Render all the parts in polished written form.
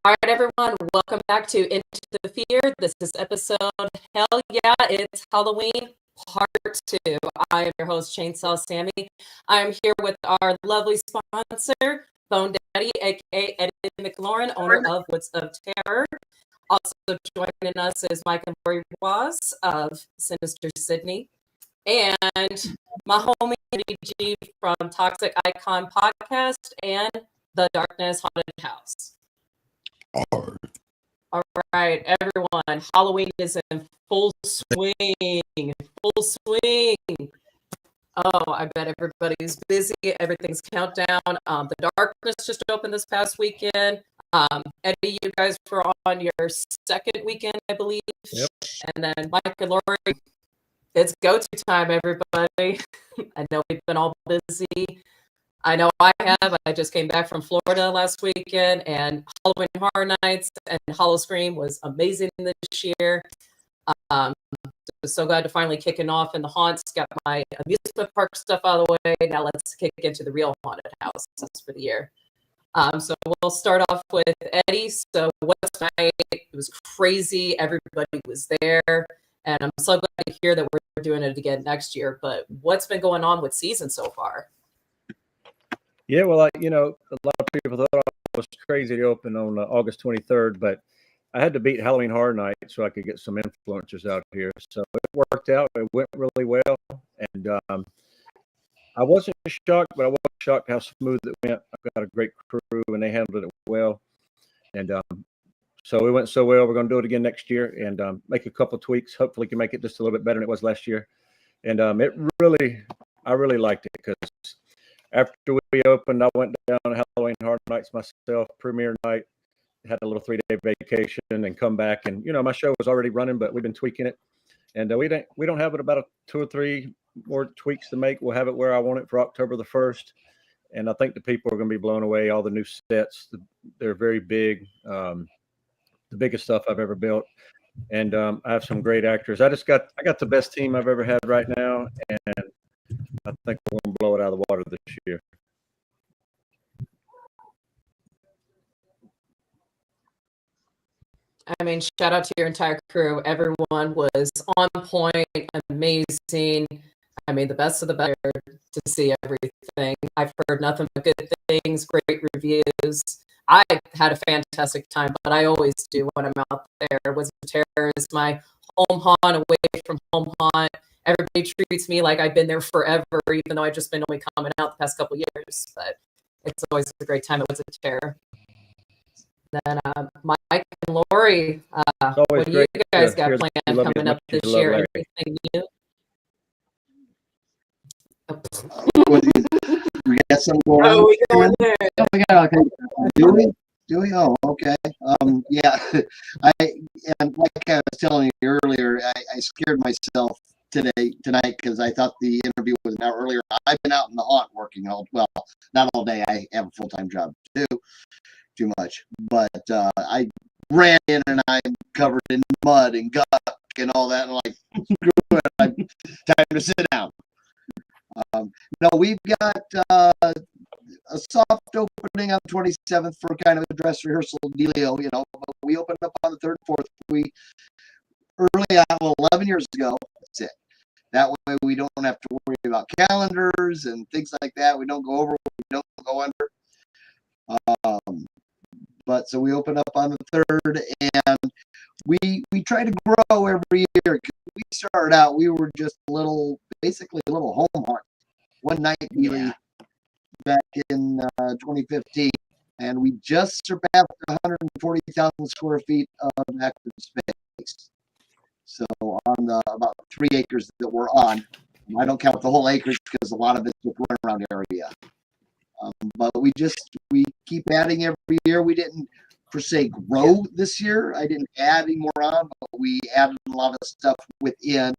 All right, everyone, welcome back to Into the Fear. This is episode, hell yeah, it's Halloween part 2. I am your host, Chainsaw Sammy. I am here with our lovely sponsor, Bone Daddy, aka Eddie McLaurin, owner of Woods of Terror. Also joining us is Mike and Laurie Was of Sinister, Sidney. And my homie, DG from Toxic Icon Podcast and The Darkness Haunted House. All right, everyone. Halloween is in full swing. Full swing. Oh, I bet everybody's busy. Everything's countdown. The Darkness just opened this past weekend. Eddie, you guys were on your second weekend, I believe. Yep. And then Mike and Laurie, it's go-to time, everybody. I know we've been all busy. I know I have. I just came back from Florida last weekend, and Halloween Horror Nights and Howl-O-Scream was amazing this year. So glad to finally kicking off in the haunts. Got my amusement park stuff out of the way. Now let's kick into the real haunted houses for the year. So we'll start off with Eddie. So what's night? It was crazy. Everybody was there, and I'm so glad to hear that we're doing it again next year. But what's been going on with season so far? Yeah, well, a lot of people thought I was crazy to open on August 23rd, but I had to beat Halloween Horror Night so I could get some influencers out here. So it worked out. It went really well. And I wasn't shocked, but I was shocked how smooth it went. I've got a great crew, and they handled it well. And so it went so well. We're going to do it again next year and make a couple tweaks. Hopefully can make it just a little bit better than it was last year. And I really liked it because after we opened, I went down to Halloween Horror Nights myself, premiere night, had a little 3-day vacation and come back. And, my show was already running, but we've been tweaking it. And we don't have it about 2 or 3 more tweaks to make. We'll have it where I want it for October the 1st. And I think the people are going to be blown away. All the new sets, they're very big, the biggest stuff I've ever built. And I have some great actors. I got the best team I've ever had right now. And I think we're going to blow it out of the water this year. I mean, shout out to your entire crew. Everyone was on point, amazing. I mean, the best of the better to see everything. I've heard nothing but good things, great reviews. I had a fantastic time, but I always do when I'm out there. Woods of Terror is my home haunt, away from home haunt. Everybody treats me like I've been there forever, even though I've just been only coming out the past couple of years. But it's always a great time at Woods of Terror. Then Mike and Laurie, what do you guys got planned coming up this year? Anything new? We got some going on. We going there. Okay. Do we? Oh, okay. Yeah. And like I was telling you earlier, I scared myself tonight because I thought the interview was an hour earlier. I've been out in the haunt working not all day. I have a full-time job too much, but I ran in and I'm covered in mud and gunk and all that, and I'm like, screw it, time to sit down. No, we've got a soft opening on the 27th for kind of a dress rehearsal dealio. We opened up on the 3rd and 4th. We early on, 11 years ago. That's it. That way we don't have to worry about calendars and things like that. We don't go over, we don't go under. But so we open up on the 3rd, and we try to grow every year. We started out, we were just basically a little home haunt, one night really back in 2015, and we just surpassed 140,000 square feet of active space. So on the about 3 acres that we're on, I don't count the whole acreage because a lot of it's the runaround area. But we keep adding every year. We didn't per se grow this year. I didn't add any more on, but we added a lot of stuff within,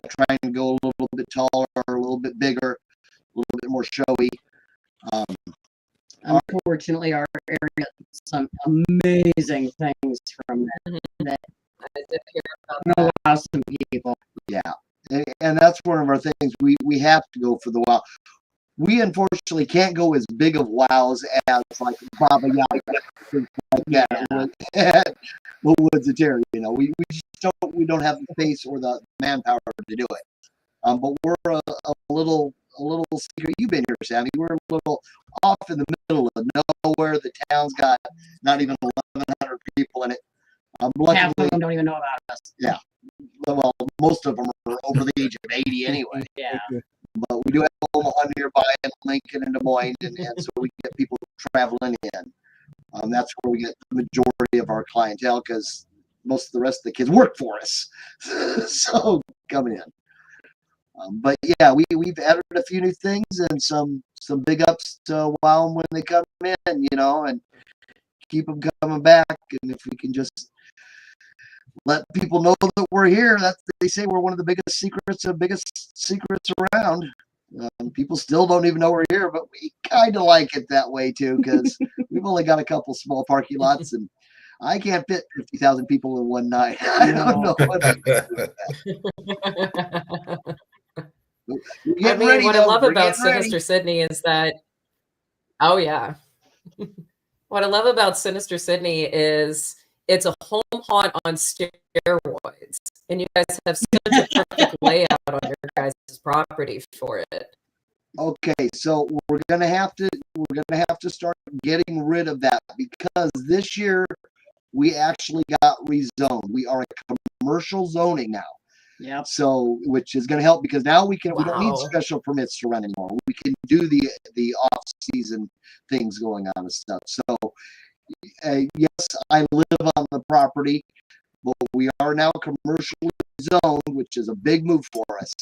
trying to go a little bit taller, a little bit bigger, a little bit more showy. Unfortunately, our area, some amazing things from that. Know about some people. Yeah, and that's one of our things. We have to go for the wild. we unfortunately can't go as big of wows as like Baba Yaga, things like that. At the Woods of Terror, you know, we just don't have the space or the manpower to do it. But we're a little secret. You've been here, Sammy. We're a little off in the middle of nowhere. The town's got not even 1,100 people in it. Half of them don't even know about us. Yeah. Well, most of them are over the age of 80 anyway. Yeah. But we do have Omaha nearby and Lincoln and Des Moines, and so we get people traveling in. That's where we get the majority of our clientele because most of the rest of the kids work for us. So coming in. But yeah, we've added a few new things and some big ups to wow them when they come in, you know, and keep them coming back. And if we can just let people know that we're here, they say we're one of the biggest secrets around. People still don't even know we're here, but we kind of like it that way too because we've only got a couple small parking lots and I can't fit 50,000 people in one night. I don't know what I I mean, what I love about Sinister Sidney is that, oh yeah. What I love about Sinister Sidney is it's a home haunt on steroids. And you guys have such a perfect layout on your guys' property for it. Okay, so we're gonna have to start getting rid of that because this year we actually got rezoned. We are a commercial zoning now. Yeah. So, which is going to help because now we don't need Wow. special permits to run anymore. We can do the off season things going on and stuff. So, yes, I live on the property, but we are now commercially zoned, which is a big move for us.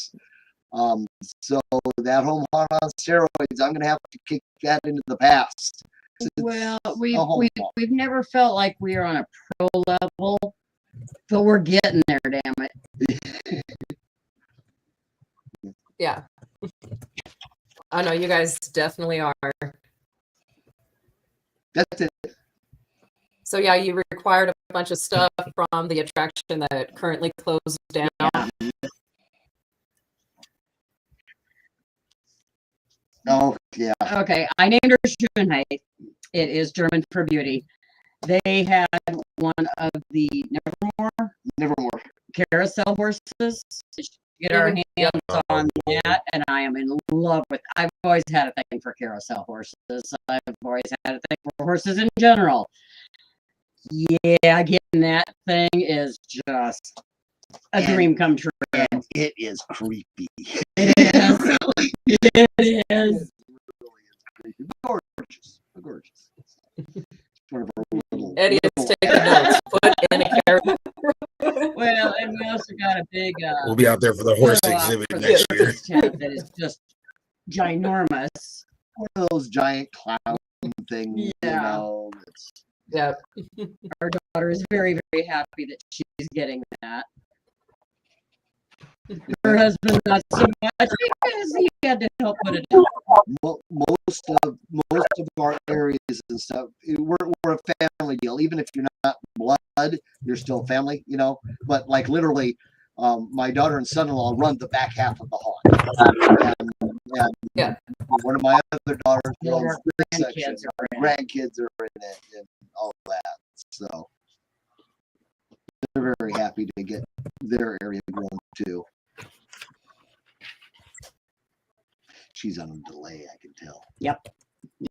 So that home haunt on steroids, I'm going to have to kick that into the past. Well, we've never felt like we are on a pro level, but we're getting there, damn it. Yeah. I know you guys definitely are. That's it. So yeah, you required a bunch of stuff from the attraction that currently closed down. Yeah. Oh, yeah. Okay, I named her Schönheit. It is German for beauty. They had one of the Nevermore carousel horses. Get our hands on that, and I am in love with. I've always had a thing for carousel horses. I've always had a thing for horses in general. Yeah, getting that thing is just a dream come true. And it is creepy. It is. Really, It is. creepy. Gorgeous. Gorgeous. One of our Eddie is taking notes. Put in a carousel. Well, and we also got a big. We'll be out there for the horse exhibit next year. That is just ginormous. One of those giant clown things, Yeah. you know. Yeah. Our daughter is very, very happy that she's getting that. Her husband not so much because he had to help put it in. Most of our areas and stuff, we're a family deal. Even if you're not blood, you're still family, you know. But like literally, my daughter and son-in-law run the back half of the haunt. And Yeah. one of my other daughters runs Our this section. grandkids are in it. Grandkids are in it and all that. So they're very happy to get their area grown too. She's on a delay, I can tell. Yep.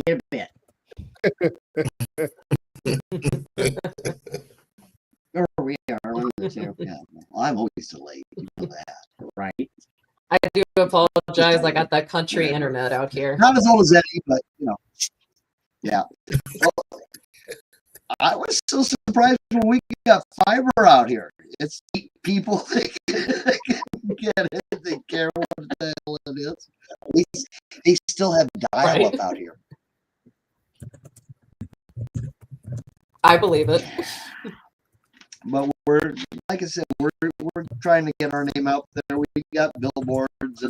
A bit. Or we are one of the two. Yeah, well, I'm always delayed. You know that. Right. I do apologize. I got that country internet out here. Not as old as Eddie, but you know. Yeah. Well, I was so surprised when we got fiber out here. It's people that can get it. They care what the hell it is. They still have dial-up out here. I believe it. But we're, like I said, we're trying to get our name out there. We got billboards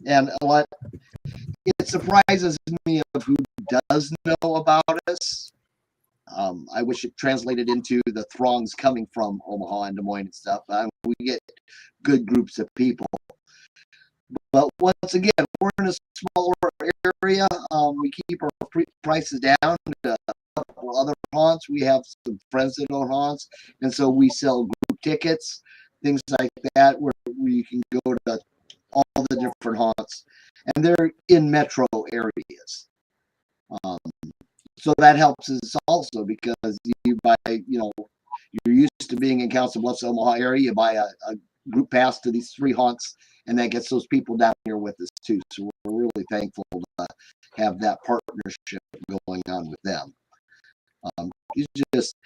and a lot. It surprises me of who does know about us. I wish it translated into the throngs coming from Omaha and Des Moines and stuff. We get good groups of people. But once again, we're in a smaller area. We keep our prices down to a couple other haunts. We have some friends that own haunts, and so we sell group tickets, things like that, where you can go to all the different haunts, and they're in metro areas. So that helps us also because you buy, you're used to being in Council Bluffs, Omaha area. You buy a group pass to these 3 haunts, and that gets those people down here with us too. So we're really thankful to have that partnership going on with them. It's just,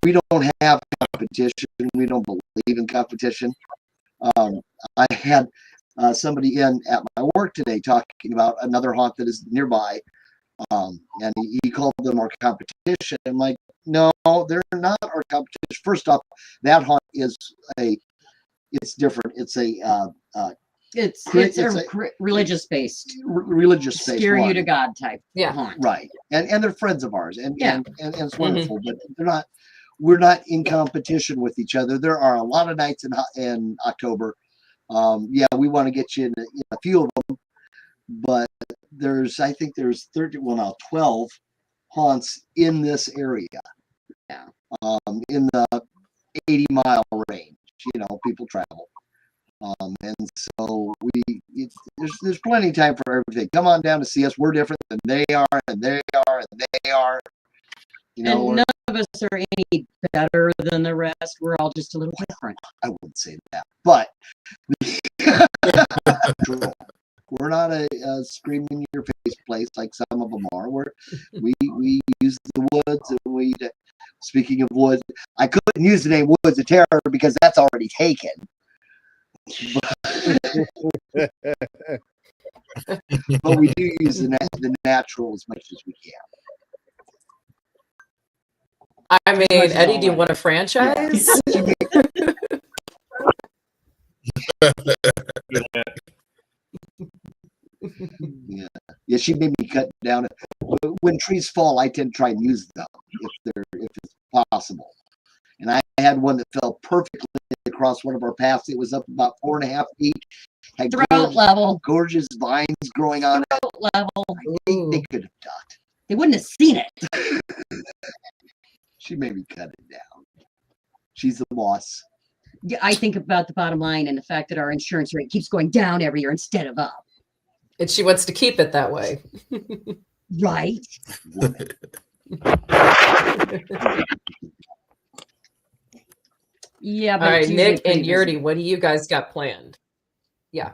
we don't have competition. We don't believe in competition. I had somebody in at my work today talking about another haunt that is nearby. And he called them our competition. I'm like, no, they're not our competition. First off, that haunt is it's different. It's a religious based, scare you to God type Yeah. right. And they're friends of ours, and it's wonderful. But we're not in competition with each other. There are a lot of nights in October. We want to get you in a few of them, but I think there's 12 haunts in this area. Yeah. In the 80-mile range, people travel. And so there's plenty of time for everything. Come on down to see us. We're different than they are, and they are, and they are. And none of us are any better than the rest. We're all just a little different. I wouldn't say that, but we're not a scream in your face place like some of them are. We use the woods, and speaking of woods, I couldn't use the name Woods of Terror because that's already taken. But we do use the natural as much as we can. I mean, Eddie, do you want a franchise? Yeah, she made me cut down. When trees fall, I tend to try and use them if it's possible. And I had one that fell perfectly across one of our paths. It was up about 4.5 feet. Had gorgeous vines growing on it. Level. They could have ducked. They wouldn't have seen it. She made me cut it down. She's the boss. Yeah, I think about the bottom line and the fact that our insurance rate keeps going down every year instead of up. And she wants to keep it that way. Right. Yeah. All right, Nick and Yerrty, what do you guys got planned? Yeah.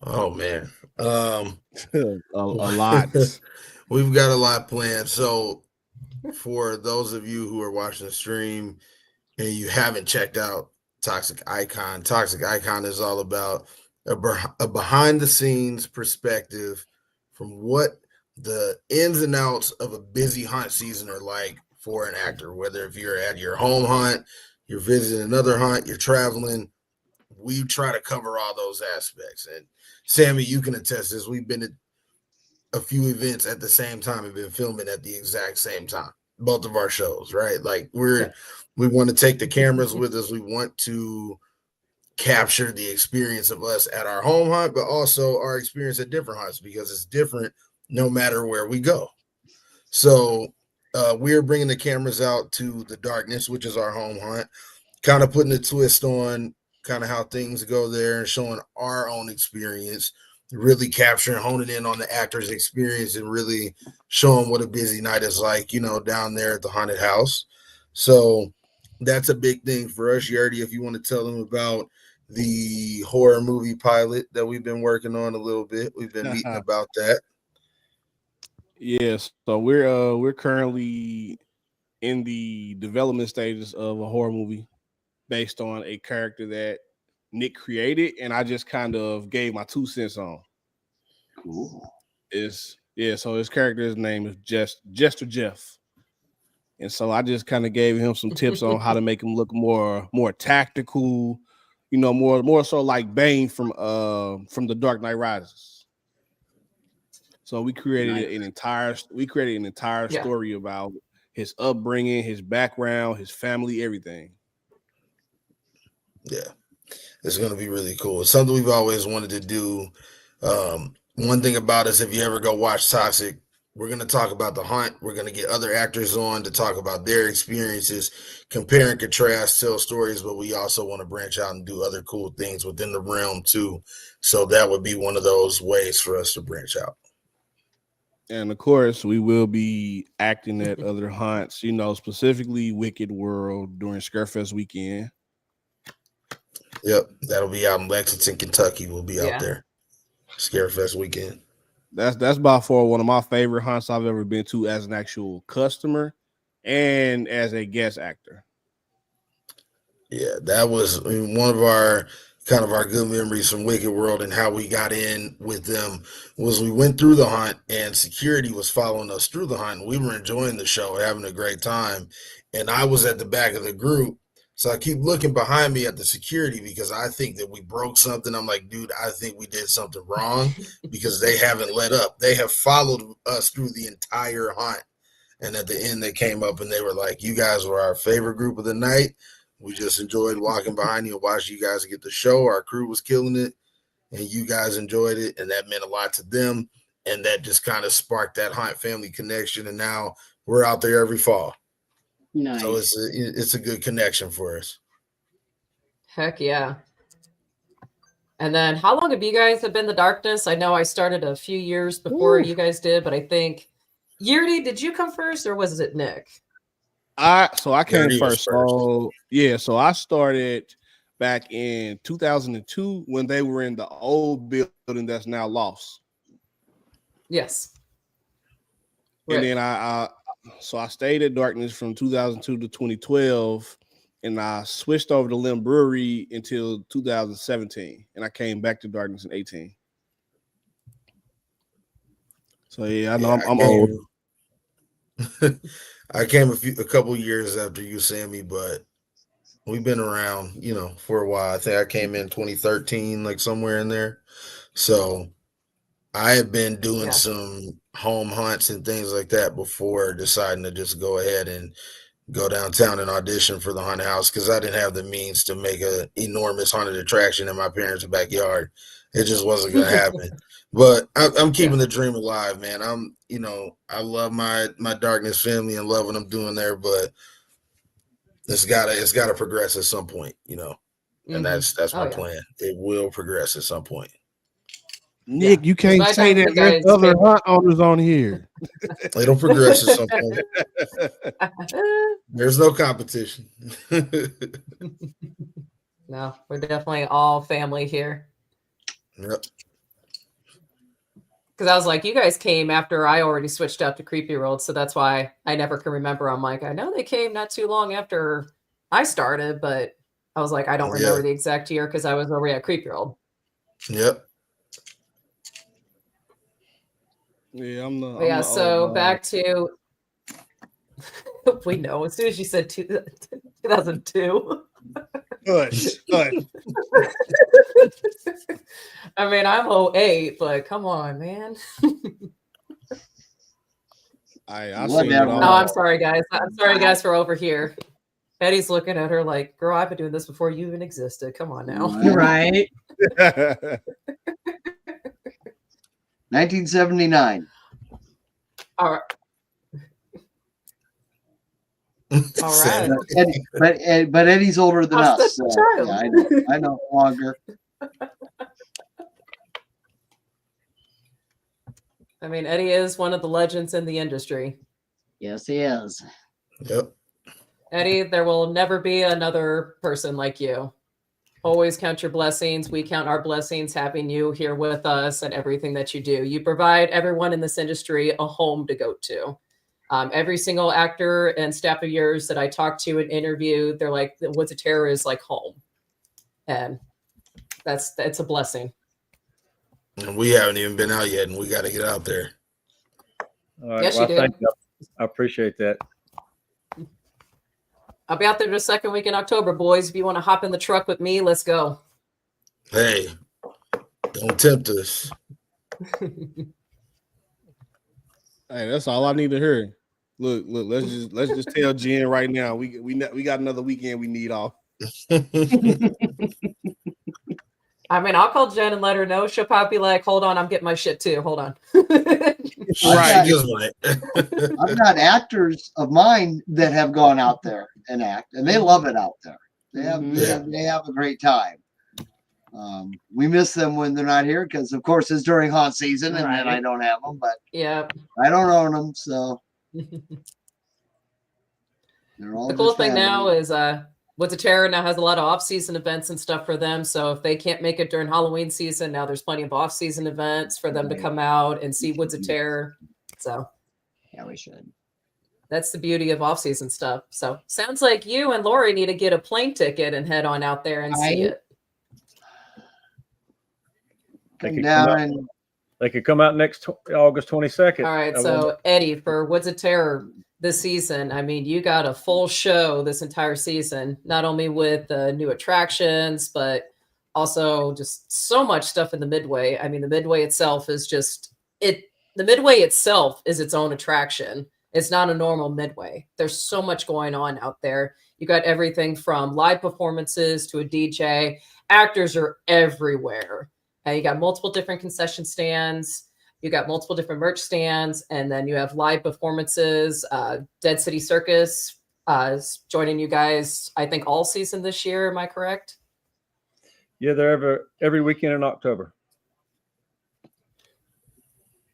Oh man. A lot. We've got a lot planned. So for those of you who are watching the stream and you haven't checked out Toxic Icon is all about a behind the scenes perspective from what the ins and outs of a busy hunt season are like for an actor, whether if you're at your home hunt, you're visiting another hunt, you're traveling. We try to cover all those aspects. And Sammy, you can attest this. We've been at a few events at the same time and been filming at the exact same time, both of our shows, right? Like we want to take the cameras with us. We want to capture the experience of us at our home hunt, but also our experience at different hunts because it's different no matter where we go. So we're bringing the cameras out to the Darkness, which is our home hunt, kind of putting a twist on kind of how things go there and showing our own experience, really capturing, honing in on the actor's experience and really showing what a busy night is like, down there at the haunted house. So that's a big thing for us. Yerrty, if you want to tell them about the horror movie pilot that we've been working on a little bit. We've been meeting about that. Yes. So we're currently in the development stages of a horror movie based on a character that Nick created, and I just kind of gave my 2 cents on. Cool. So his character's name is Jester Jeff. And so I just kind of gave him some tips on how to make him look more tactical, more so like Bane from The Dark Knight Rises. So we created an entire story about his upbringing, his background, his family, everything. Yeah. It's going to be really cool. It's something we've always wanted to do. One thing about us, if you ever go watch Toxic, we're going to talk about the hunt. We're going to get other actors on to talk about their experiences, compare and contrast, tell stories, but we also want to branch out and do other cool things within the realm too. So that would be one of those ways for us to branch out. And of course, we will be acting at other hunts, you know, specifically Wicked World during Scarefest weekend. Yep, that'll be out in Lexington, Kentucky. We'll be Yeah. out there. Scarefest weekend. That's by far one of my favorite hunts I've ever been to as an actual customer and as a guest actor. Yeah, that was one of our good memories from Wicked World, and how we got in with them was we went through the hunt and security was following us through the hunt. And we were enjoying the show, having a great time. And I was at the back of the group. So I keep looking behind me at the security because I think that we broke something. I'm like, dude, I think we did something wrong because they haven't let up. They have followed us through the entire hunt. And at the end, they came up and they were like, you guys were our favorite group of the night. We just enjoyed walking behind you and watching you guys get the show. Our crew was killing it, and you guys enjoyed it, and that meant a lot to them. And that just kind of sparked that hunt family connection. And now we're out there every fall. Nice. So it's a good connection for us. Heck yeah. And then how long have you guys been in the darkness? I know I started a few years before you guys did, but I think Yerrty, did you come first or was it Nick? I came Yerrty was first. So yeah, so I started back in 2002 when they were in the old building that's now lost. Yes. And Right. then I stayed at Darkness from 2002 to 2012, and I switched over to Limb Brewery until 2017, and I came back to Darkness in 18. So yeah, I know I'm old. I came a couple years after you, Sammy, but we've been around, for a while. I think I came in 2013, like somewhere in there. So I had been doing some home hunts and things like that before deciding to just go ahead and go downtown and audition for the haunted house because I didn't have the means to make an enormous haunted attraction in my parents' backyard. It just wasn't going to happen. But I'm keeping the dream alive, man. I love my Darkness family and love what I'm doing there, but it's gotta progress at some point, and that's my plan. It will progress at some point. Nick, you can't say that. There's other hunt owners on here. It'll progress at some point. There's no competition. No, we're definitely all family here. Yep. Because I was like, you guys came after I already switched out to Creepy World, so that's why I never can remember. I'm like, I know they came not too long after I started, but I was like, I don't remember the exact year because I was already at Creepy World. Yep. Yeah, so back to we know as soon as you said 2002. Hush. I mean, I'm 08, but come on, man. I'm sorry, guys. I'm sorry, guys, for over here. Eddie's looking at her like, girl, I've been doing this before you even existed. Come on now. Right. 1979. All right. All right. But Eddie's older than us. So, yeah, I know longer. I mean, Eddie is one of the legends in the industry. Yes, he is. Yep. Eddie, there will never be another person like you. Always count your blessings. We count our blessings having you here with us and everything that you do. You provide everyone in this industry a home to go to. Every single actor and staff of yours that I talk to and interview, they're like, the Woods of Terror is like home. And it's a blessing. And we haven't even been out yet, and we got to get out there. All right. Yes, you do. Thank you. I appreciate that. I'll be out there the second week in October, boys. If you want to hop in the truck with me, let's go. Hey, don't tempt us. Hey, that's all I need to hear. Look, let's just tell Jen right now. We got another weekend we need off. I mean, I'll call Jen and let her know. She'll probably be like, hold on, I'm getting my shit too. Hold on. Right. Just like I've got actors of mine that have gone out there and act, and they love it out there. They have a great time. We miss them when they're not here because, of course, it's during haunt season, and then I don't have them. But yeah, I don't own them, so they're all the cool just thing family. now is Woods of Terror now has a lot of off-season events and stuff for them. So if they can't make it during Halloween season, now there's plenty of off-season events for them to come out and see Woods of Terror. So Yeah, we should. that's the beauty of off-season stuff. So sounds like you and Laurie need to get a plane ticket and head on out there and see it. Come down and They could come out next August 22nd. All right, so Eddie, for Woods of Terror this season, I mean, you got a full show this entire season, not only with the new attractions, but also just so much stuff in the Midway. I mean, the Midway itself is just it. The Midway itself is its own attraction. It's not a normal Midway. There's so much going on out there. You got everything from live performances to a DJ. Actors are everywhere. You got multiple different concession stands. You got multiple different merch stands, and then you have live performances. Dead City Circus is joining you guys, I think, all season this year. Am I correct? Yeah, they're every weekend in October.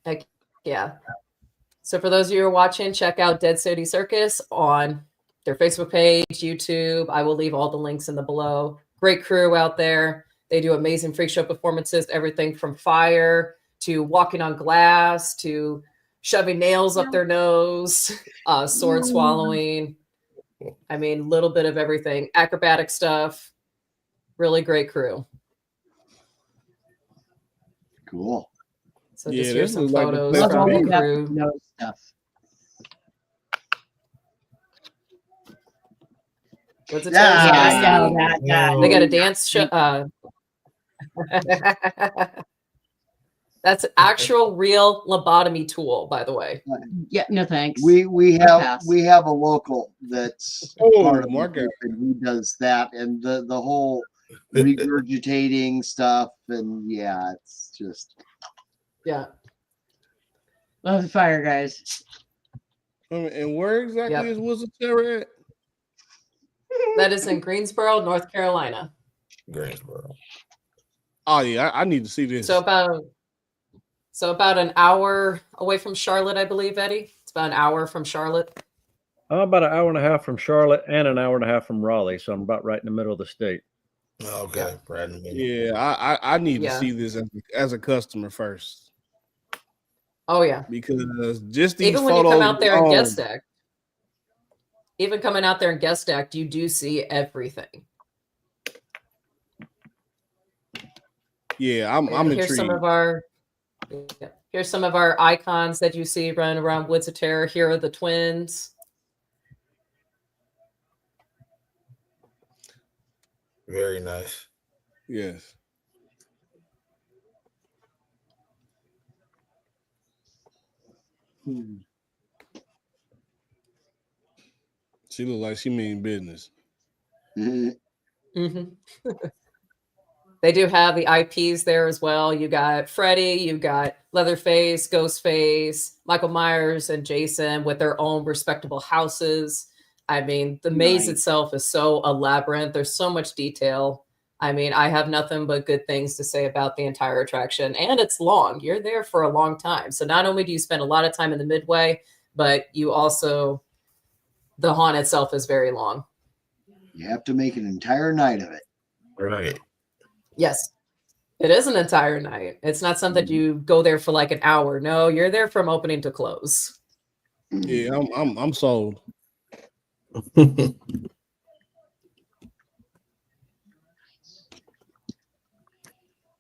Heck yeah. So for those of you who are watching, check out Dead City Circus on their Facebook page, YouTube. I will leave all the links in the below. Great crew out there. They do amazing freak show performances, everything from fire to walking on glass to shoving nails up their nose, sword swallowing. I mean, little bit of everything. Acrobatic stuff. Really great crew. cool. So just Yeah, here's this some looks like the photos place to from be. the crew. No stuff. What's it Yeah, I tell know that. They got a dance show. That's an actual real lobotomy tool, by the way. Yeah, no thanks. We pass. have a local that's Oh, part of the Mark. group, and he does that and the whole regurgitating stuff, and yeah, it's just Yeah. Love the fire, guys. And where exactly Yep. is Woods of Terror at? That is in Greensboro, North Carolina. Greensboro. Oh yeah, I need to see this. So about an hour away from Charlotte, I believe, Eddie. It's about an hour from Charlotte. I'm about an hour and a half from Charlotte and an hour and a half from Raleigh, so I'm about right in the middle of the state. Okay, right in the middle. Yeah, I need to Yeah. see this as a customer first, Oh yeah. because just these Even when you photos come out there and alone- guest act, even coming out there and guest act, you do see everything. Yeah, I'm And intrigued. here's some of our icons that you see running around Woods of Terror. Here are the twins. Very nice. Yes. She look like she mean business. Mm-hmm. They do have the IPs there as well. You got Freddy, you got Leatherface, Ghostface, Michael Myers, and Jason with their own respectable houses. I mean, the maze Nice. itself is so elaborate. There's so much detail. I mean, I have nothing but good things to say about the entire attraction. And it's long. You're there for a long time. So not only do you spend a lot of time in the Midway, but you also, the haunt itself is very long. You have to make an entire night of it. Right. Yes, it is an entire night. It's not something you go there for like an hour. No, you're there from opening to close. Yeah, I'm sold.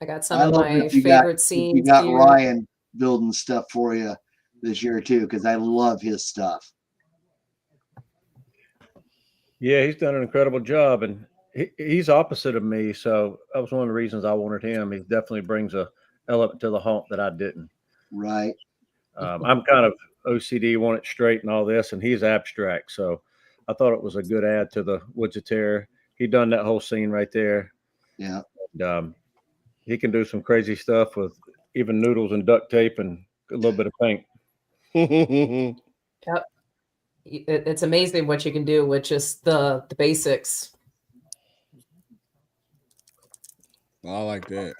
I got some I of love my if you favorite got, scenes you got here. Ryan building stuff for you this year too, because I love his stuff. Yeah, he's done an incredible job, and he's opposite of me, so that was one of the reasons I wanted him. He definitely brings a element to the haunt that I didn't. Right. I'm kind of OCD, want it straight and all this, and he's abstract, so I thought it was a good add to the Woods of Terror. He done that whole scene right there. Yeah. And, he can do some crazy stuff with even noodles and duct tape and a little bit of paint. Yep. It's amazing what you can do with just the basics. I like that.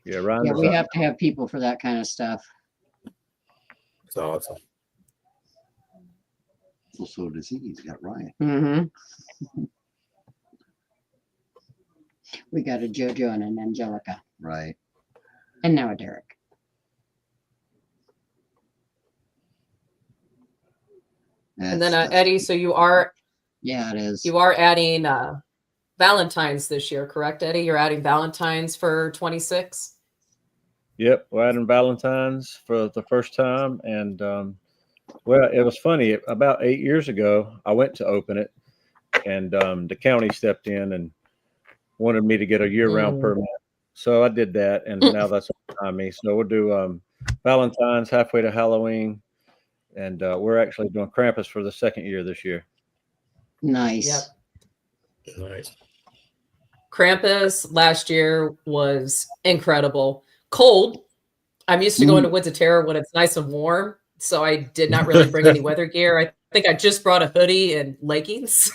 Yeah, Ryan. Yeah, we have to have people for that kind of stuff. It's awesome. Well, so does he. He's got Ryan. Mm-hmm. We got a JoJo and an Angelica, Right. and now a Derek. And then Eddie, so you are Yeah, it is. adding Valentine's this year, correct, Eddie? You're adding Valentine's for 26. Yep, we're adding Valentine's for the first time, and well, it was funny. About 8 years ago, I went to open it, and the county stepped in and wanted me to get a year-round permit. So I did that, and now that's on me. So we'll do Valentine's halfway to Halloween, and we're actually doing Krampus for the second year this year. Nice. Yep. Nice. Krampus last year was incredible. Cold. I'm used to going to Woods of Terror when it's nice and warm, so I did not really bring any weather gear. I think I just brought a hoodie and leggings.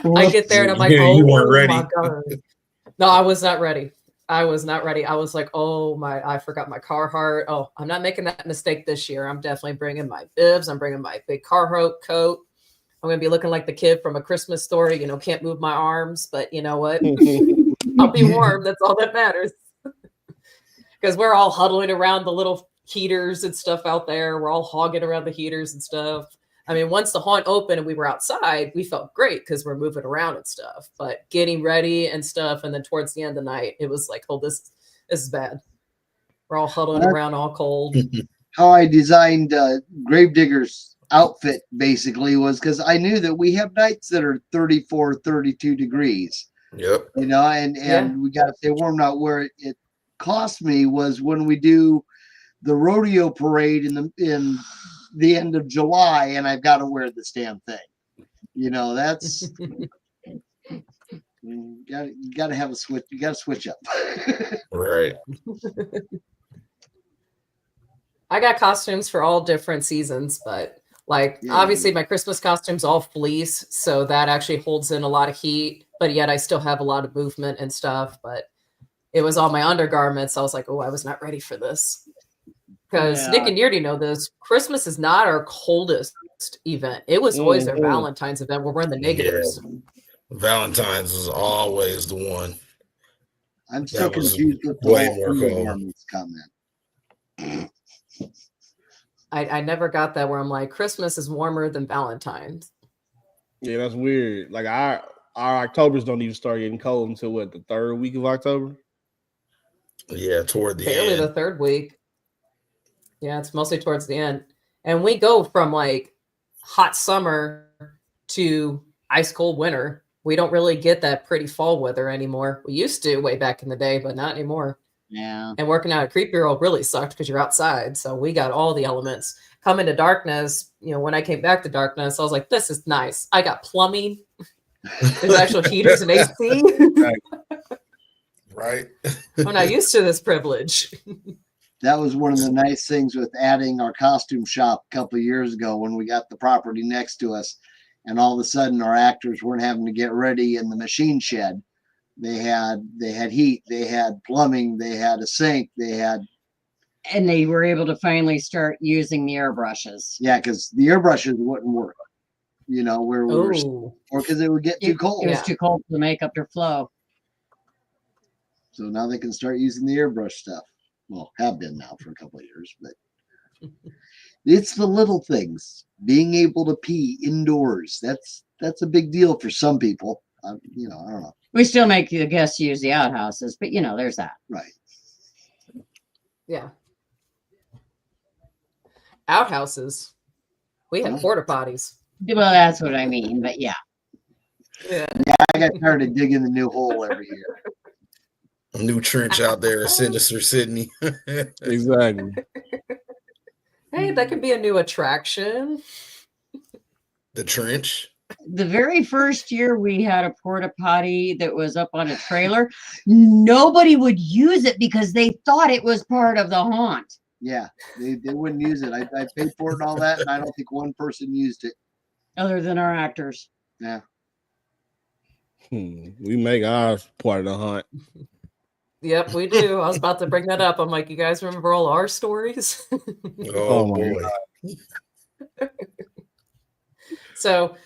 I get there and I'm like, Yeah, oh you weren't ready. my God. No, I was not ready. I was not ready. I was like, oh my, I forgot my Carhartt. Oh, I'm not making that mistake this year. I'm definitely bringing my bibs. I'm bringing my big Carhartt coat. I'm going to be looking like the kid from A Christmas Story, can't move my arms, but you know what? I'll be warm. That's all that matters. Because we're all huddling around the little heaters and stuff out there. We're all hogging around the heaters and stuff. I mean, once the haunt opened and we were outside, we felt great because we're moving around and stuff. But getting ready and stuff, and then towards the end of the night, it was like, oh, this is bad. We're all huddling around, all cold. How I designed Gravedigger's outfit basically was because I knew that we have nights that are 34, 32 degrees. Yep. And we got to stay warm. Now, where it cost me was when we do the rodeo parade in the end of July, and I've got to wear this damn thing. That's you got to have a switch. You got to switch up. Right. I got costumes for all different seasons, but obviously my Christmas costume's all fleece, so that actually holds in a lot of heat, but yet I still have a lot of movement and stuff. But it was all my undergarments. I was like, oh, I was not ready for this. Because Nick and Yerrty know this. Christmas is not our coldest event. It was always our Valentine's event where we're in the negatives. Yeah. Valentine's is always the one. I'm still confused with the undergarments comment. I never got that where I'm like, Christmas is warmer than Valentine's. Yeah, that's weird. Like our Octobers don't even start getting cold until what, the third week of October? Yeah, toward the Barely end. the third week. Yeah, it's mostly towards the end. And we go from like hot summer to ice cold winter. We don't really get that pretty fall weather anymore. We used to way back in the day, but not anymore. Yeah. And working out at Creep Bureau really sucked because you're outside. So we got all the elements. Coming to darkness, when I came back to darkness, I was like, this is nice. I got plumbing. There's actual heaters and AC. Right. I'm not used to this privilege. That was one of the nice things with adding our costume shop a couple of years ago when we got the property next to us. And all of a sudden our actors weren't having to get ready in the machine shed. They had heat, they had plumbing, they had a sink, and they were able to finally start using the airbrushes. Yeah, because the airbrushes wouldn't work. Or because it would get too cold. It was too cold for the makeup to flow. So now they can start using the airbrush stuff. Well, have been now for a couple of years, but it's the little things. Being able to pee indoors. That's a big deal for some people. I don't know. We still make the guests use the outhouses, but there's that. Right. Yeah. Outhouses. We have porta potties. Well, that's what I mean, but yeah. Yeah. I got tired of digging the new hole every year. A new trench out there at Sinister, Sidney. Exactly. Hey, that could be a new attraction. The trench. The very first year we had a porta potty that was up on a trailer, nobody would use it because they thought it was part of the haunt. Yeah, they wouldn't use it. I paid for it and all that, and I don't think one person used it. Other than our actors. Yeah. We make ours part of the hunt. Yep, we do. I was about to bring that up. I'm like, you guys remember all our stories? Oh, my boy. So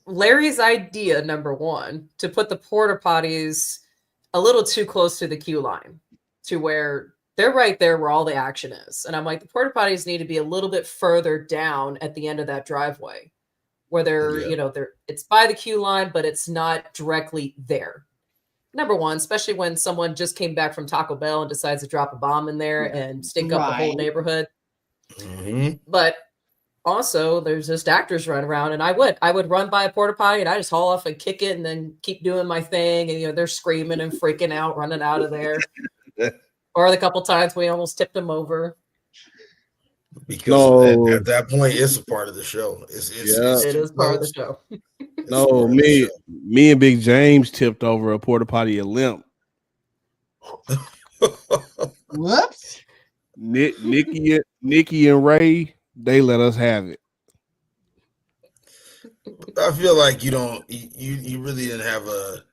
Larry's idea, number one, to put the porta potties a little too close to the queue line to where they're right there where all the action is. And I'm like, the porta potties need to be a little bit further down at the end of that driveway where they're, it's by the queue line, but it's not directly there. Number one, especially when someone just came back from Taco Bell and decides to drop a bomb in there and stink up the whole neighborhood. Mm-hmm. But also, there's just actors running around, and I would run by a porta potty and I just haul off and kick it and then keep doing my thing. And they're screaming and freaking out, running out of there. Or the couple times we almost tipped them over. Because at that point, it's a part of the show. It is part of the show. No, me and Big James tipped over a porta potty at Limp. Whoops. Nikki and Ray, they let us have it. I feel like you really didn't have a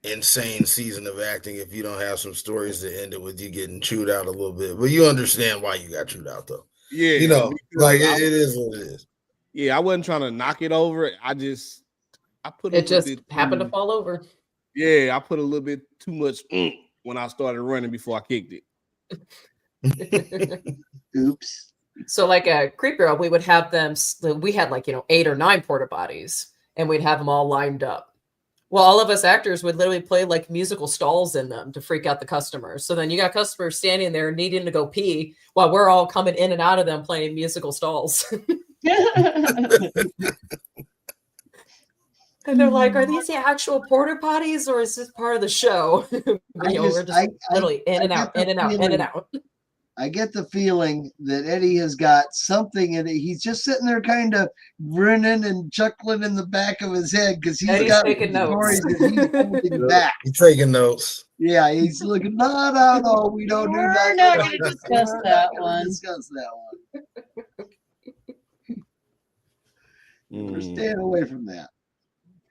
insane season of acting if you don't have some stories that ended with you getting chewed out a little bit. But you understand why you got chewed out, though. Yeah, it is what it is. Yeah, I wasn't trying to knock it over. I put it just happened to fall over. Yeah, I put a little bit too much when I started running before I kicked it. Oops. So like at Creep Girl, we would have them. We had 8 or 9 porta potties, and we'd have them all lined up. Well, all of us actors would literally play like musical stalls in them to freak out the customers. So then you got customers standing there needing to go pee while we're all coming in and out of them playing musical stalls. And they're like, are these the actual porta potties or is this part of the show? We're just literally in and out, in and out, in and out. I get the feeling that Eddie has got something in it. He's just sitting there kind of grinning and chuckling in the back of his head because he's got taking stories notes. that he's holding back. He's taking notes. Yeah, he's looking, no, we don't do that. We're not going to discuss that one. Discuss that one. We're staying away from that.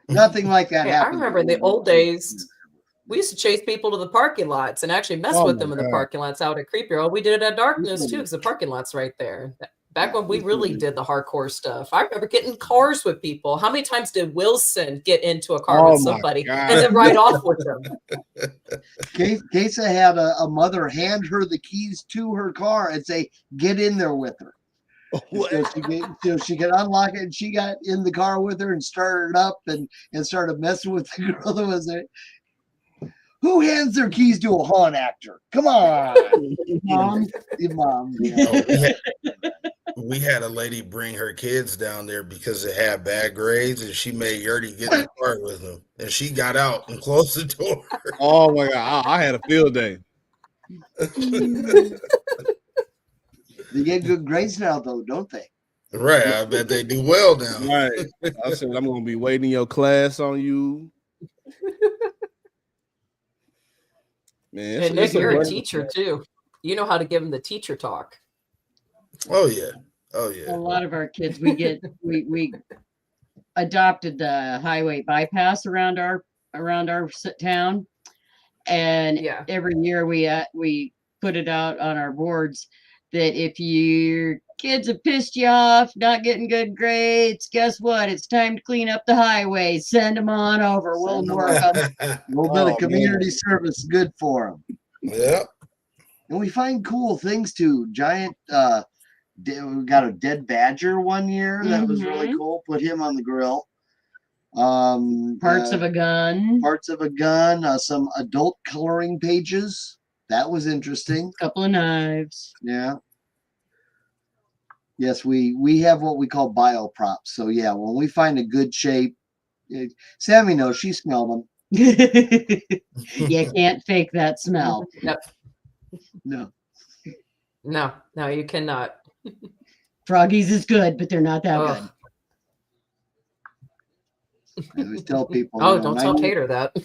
Nothing like that I happened. remember in the old days, we used to chase people to the parking lots and actually mess with them in the parking lots out at Creep Girl. We did it at Darkness too, because the parking lot's right there. Back when we really did the hardcore stuff. I remember getting cars with people. How many times did Wilson get into a car with somebody and then ride off with them? Kesa had a mother hand her the keys to her car and say, get in there with her. So she could unlock it, and she got in the car with her and started up and started messing with the girl that was there. Who hands their keys to a haunt actor? Come on, mom. Your mom. Yeah. We had a lady bring her kids down there because they had bad grades, and she made Yerrty get in the car with them, and she got out and closed the door. Oh my God, I had a field day. They get good grades now, though, don't they? Right, I bet they do well now. Right. I said I'm gonna be waiting your class on you. Man, And Nick, you're a teacher too. You know how to give them the teacher talk. Oh yeah. A lot of our kids, we adopted the highway bypass around our town, and every year we put it out on our boards that if your kids have pissed you off, not getting good grades, guess what? It's time to clean up the highway. Send them on over. We'll work on a little bit of community service is good for them. Yeah. And we find cool things too. Giant, we got a dead badger one year. That was really cool. Put him on the grill. Parts of a gun. Some adult coloring pages. That was interesting. A couple of knives. Yeah. Yes, we have what we call bio props. So yeah, when we find a good shape, Sammy knows, she smelled them. You can't fake that smell. No, you cannot. Froggies is good, but they're not that good. I always tell people, Oh, don't tell Tater that.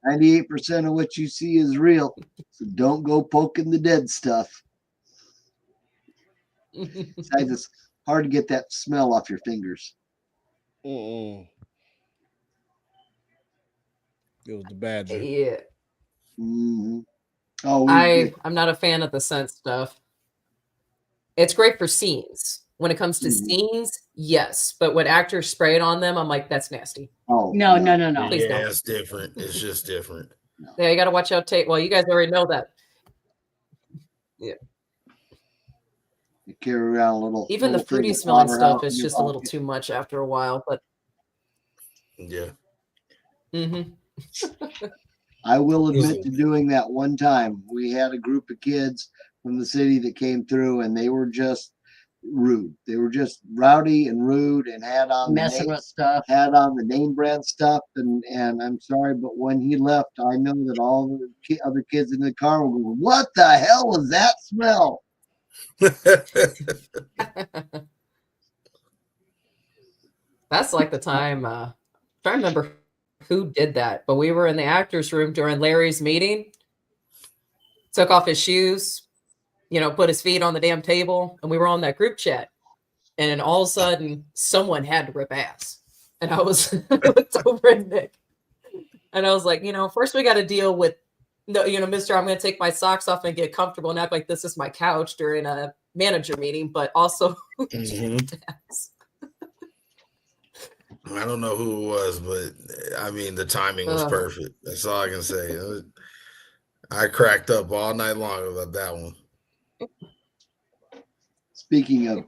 98% of what you see is real. So don't go poking the dead stuff. Besides, it's hard to get that smell off your fingers. Mm-mm. It was the badger. Yeah. Mm-hmm. Oh, I'm not a fan of the scent stuff. It's great for scenes. When it comes to scenes, yes. But when actors spray it on them, I'm like, that's nasty. Oh No. Please Yeah, don't. it's different. It's just different. Yeah, you got to watch out, Tate. Well, you guys already know that. Yeah. You carry around a little. Even the little thing fruity of smelling water stuff out is in your just a little pocket. too much after a while. But Yeah. I will admit to doing that one time. We had a group of kids from the city that came through, and they were just rude. They were just rowdy and rude, and had on Messing with stuff. the name brand stuff. And I'm sorry, but when he left, I know that all the other kids in the car were going, "What the hell was that smell?" that's like the time. I'm trying to remember who did that, but we were in the actors' room during Larry's meeting. Took off his shoes, put his feet on the damn table, and we were on that group chat. And then all of a sudden, someone had to rip ass, and I looked over at Nick, and I was like, first we got to deal with, Mister, I'm going to take my socks off and get comfortable and act like this is my couch during a manager meeting, but also. I don't know who it was, but I mean, the timing was perfect. That's all I can say. I cracked up all night long about that one. Speaking of,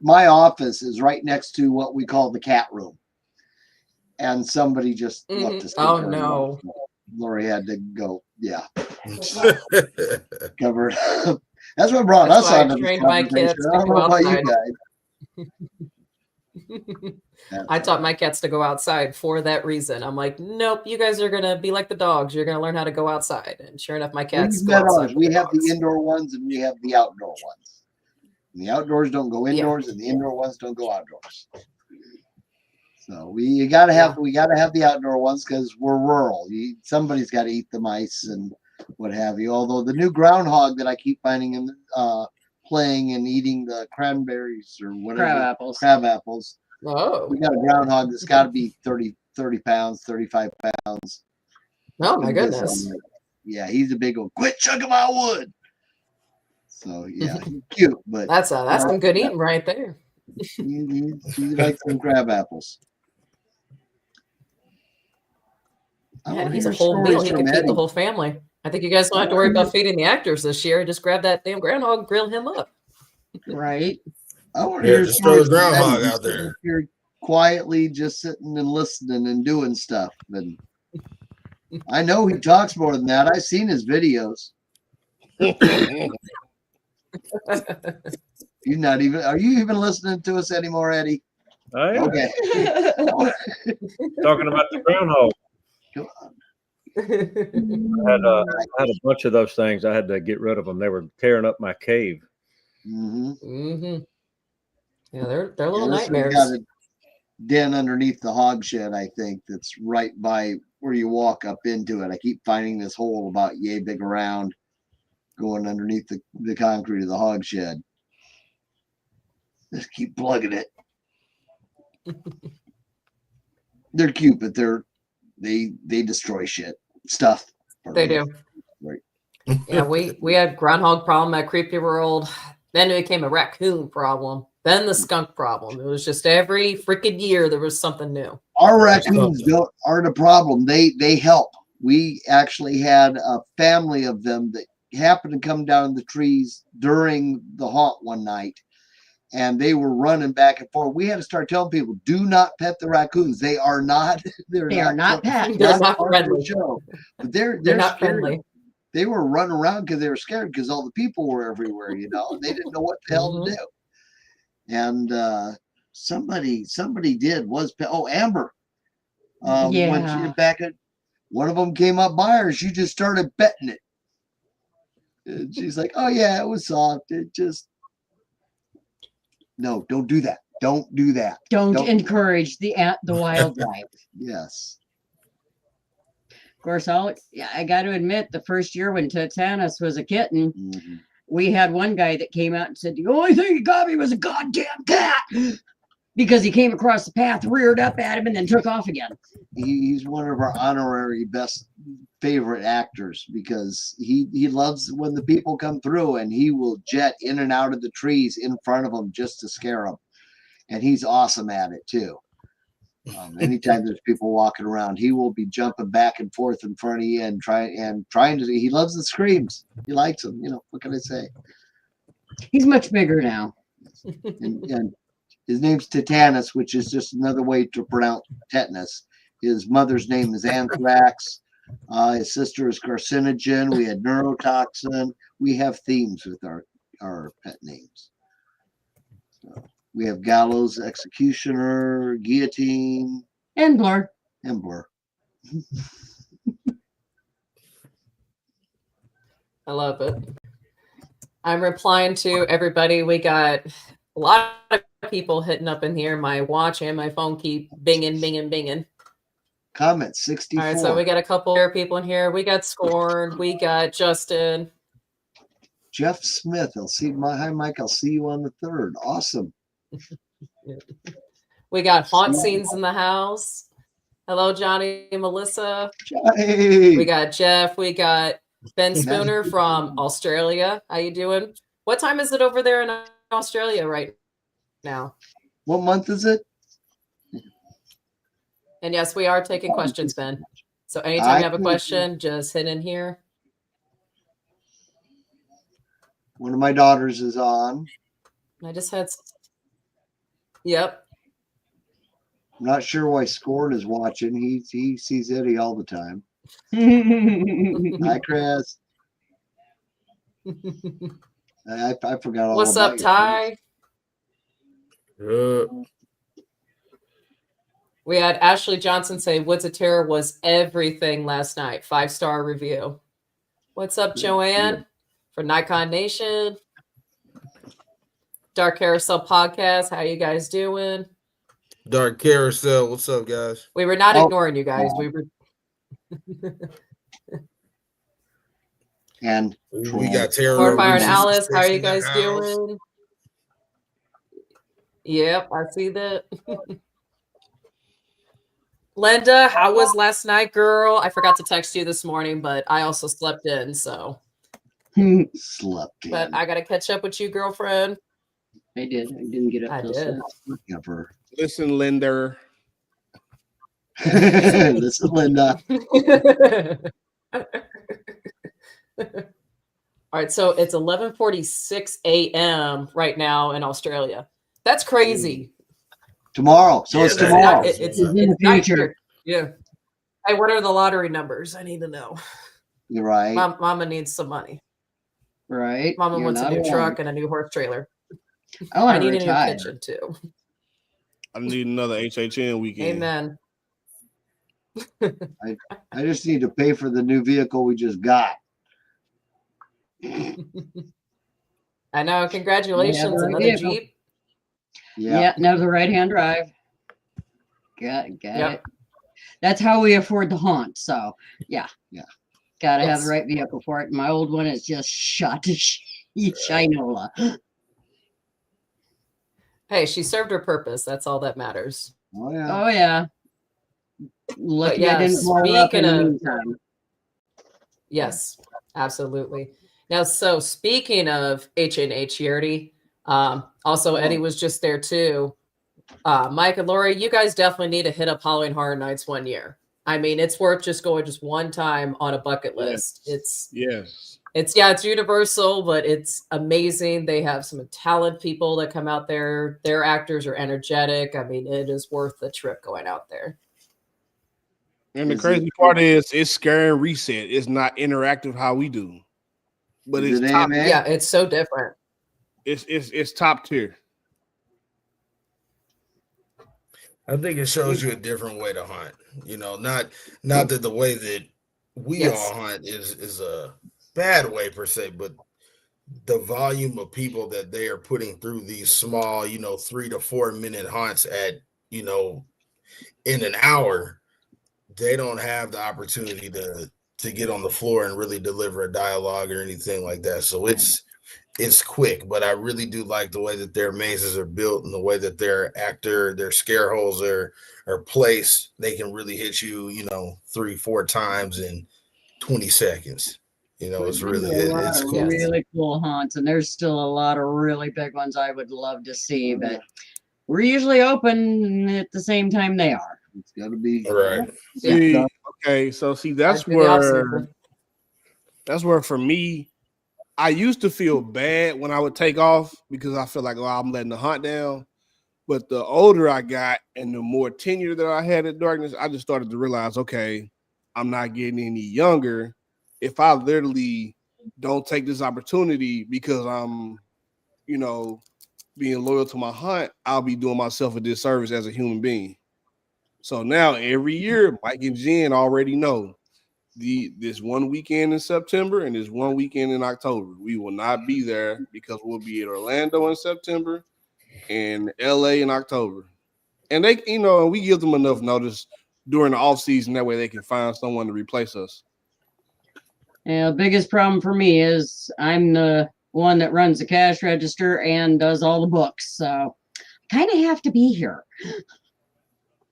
my office is right next to what we call the cat room, and somebody just left us. Oh no! Laurie had to go. Yeah, cover it up. That's what brought us on. I trained my kids to go outside. I taught my cats to go outside for that reason. I'm like, nope, you guys are gonna be like the dogs. You're gonna learn how to go outside. And sure enough, my cats go outside. We have the indoor ones and we have the outdoor ones. And the outdoors don't go indoors, and the indoor ones don't go outdoors. So we gotta have the outdoor ones because we're rural. Somebody's got to eat the mice and what have you. Although the new groundhog that I keep finding in playing and eating the cranberries or whatever crab apples. Oh, we got a groundhog that's got to be 30 pounds, 35 pounds. Oh my goodness! Yeah, he's a big old. Quit chugging my wood. So yeah, he's cute, but that's some good eating right there. He likes some crab apples. Yeah, he's a whole meal. He can feed the whole family. I think you guys don't have to worry about feeding the actors this year. Just grab that damn groundhog and grill him up. Right. I want to hear just throw the groundhog out there. You're quietly just sitting and listening and doing stuff. And I know he talks more than that. I've seen his videos. Are you even listening to us anymore, Eddie? I am. Okay. Talking about the groundhog. Come on. I had a bunch of those things. I had to get rid of them. They were tearing up my cave. Yeah, they're little nightmares. Got a den underneath the hog shed, I think, that's right by where you walk up into it. I keep finding this hole about yay big around going underneath the concrete of the hog shed. Just keep plugging it. They're cute, but they destroy stuff. They do. Right. Yeah, we had groundhog problem at Creepy World. Then it became a raccoon problem. Then the skunk problem. It was just every freaking year there was something new. Our raccoons aren't a problem. They help. We actually had a family of them that happened to come down the trees during the haunt one night, and they were running back and forth. We had to start telling people, do not pet the raccoons. They are not. They're not pet. They're not friendly. But they're not friendly. They were running around because they were scared because all the people were everywhere, and they didn't know what the hell to do. And somebody did Amber. When she back at one of them came up by her, she just started petting it. And she's like, "Oh yeah, it was soft. It just no, don't do that. Don't do that. Don't encourage the wildlife. Yes. Of course, I got to admit, the first year when Titanis was a kitten, Mhm. we had one guy that came out and said, the only thing he got me was a goddamn cat, because he came across the path, reared up at him, and then took off again. He's one of our honorary best favorite actors because he loves when the people come through, and he will jet in and out of the trees in front of them just to scare them. And he's awesome at it too. Anytime there's people walking around, he will be jumping back and forth in front of you and trying to. He loves the screams. He likes them. What can I say? He's much bigger now. And his name's Titanis, which is just another way to pronounce tetanus. His mother's name is Anthrax. His sister is carcinogen. We had neurotoxin. We have themes with our pet names. So we have gallows, executioner, guillotine, And Blur. and blur. I love it. I'm replying to everybody. We got a lot of people hitting up in here. My watch and my phone keep binging, binging, binging. Comment 64. All right, so we got a couple of people in here. We got Scorn. We got Justin. Jeff Smith. Hi, Mike. I'll see you on the 3rd. Awesome. We got Haunt Scenes in the house. Hello, Johnny and Melissa. Hey. We got Jeff. We got Ben Spooner from Australia. How you doing? What time is it over there in Australia right now? What month is it? And yes, we are taking questions, Ben. So anytime you have a question, just hit in here. One of my daughters is on. I just had. Yep. I'm not sure why Scorn is watching. He sees Eddie all the time. Hi, Chris. I forgot all What's about up, you. Ty? We had Ashley Johnson say Woods of Terror was everything last night. 5-star review. What's up, Joanne? For Nikon Nation. Dark Carousel Podcast. How you guys doing? Dark Carousel. What's up, guys? We were not ignoring you guys. We were. And We got Terror. Horfire and Reese's Alice. How are you in the guys house. doing? Yep, I see that. Linda, how was last night, girl? I forgot to text you this morning, but I also slept in, so. slept in. But I got to catch up with you, girlfriend. I did. I didn't get up I till did. 6. Never. Listen, Linder. Listen, Linda. All right, so it's 11:46 a.m. right now in Australia. That's crazy. Tomorrow. So it's Yeah, tomorrow. It's in the night future. here. Yeah. Hey, what are the lottery numbers? I need to know. You're right. Mama needs some money. Right? Mama You're wants a not new alone. truck and a new horse trailer. I I want to need a new retire. kitchen too. I need another HHN weekend. Amen. I just need to pay for the new vehicle we just got. I know. Congratulations, right another vehicle. Jeep. Yeah. Now the right-hand drive. Got Yep. it. That's how we afford the haunt. So yeah. Yeah. Gotta have Yes. the right vehicle for it. My old one is just shot to shinola. Hey, she served her purpose. That's all that matters. Oh yeah. Oh yeah. Lucky yeah, I didn't blow her up in speaking the of- meantime. Yes, absolutely. Now, so speaking of H&H Yerrty, also Eddie was just there too. Mike and Laurie, you guys definitely need to hit up Halloween Horror Nights one year. I mean, it's worth just going just one time on a bucket list. Yes. It's universal, but it's amazing. They have some talented people that come out there. Their actors are energetic. I mean, it is worth the trip going out there. And the Is crazy it- part is it's scare and reset. It's not interactive how we do. But Is it's it top, AMA? Yeah, it's so different. it's top tier. I think it shows you a different way to hunt. You know, not that the way that we Yes. all hunt is a bad way per se, but the volume of people that they are putting through these small, 3 to 4 minute hunts at, in an hour, they don't have the opportunity to get on the floor and really deliver a dialogue or anything like that. So it's quick, but I really do like the way that their mazes are built and the way that their scare holes are placed. They can really hit you, 3-4 times in 20 seconds. It's really it's cool. Really cool hunts, and there's still a lot of really big ones I would love to see, but we're usually open at the same time they are. It's got to be right. See, okay, so that's where for me, I used to feel bad when I would take off because I feel like, I'm letting the hunt down. But the older I got and the more tenure that I had at Darkness, I just started to realize, okay, I'm not getting any younger. If I literally don't take this opportunity because I'm, being loyal to my hunt, I'll be doing myself a disservice as a human being. So now every year, Mike and Jen already know this one weekend in September and this one weekend in October. We will not be there because we'll be in Orlando in September and LA in October. And they, we give them enough notice during the off season. That way they can find someone to replace us. Yeah, the biggest problem for me is I'm the one that runs the cash register and does all the books. So kind of have to be here.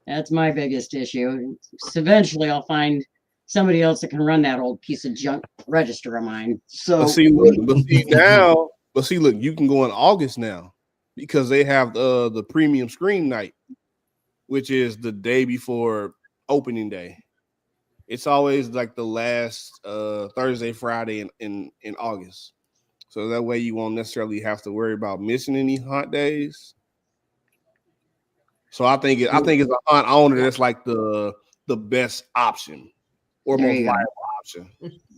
That's my biggest issue. So eventually I'll find somebody else that can run that old piece of junk register of mine. So look, you can go in August now because they have the premium screen night, which is the day before opening day. It's always like the last Thursday, Friday in August. So that way you won't necessarily have to worry about missing any hunt days. So I think it's a hunt owner that's like the best option or most viable option.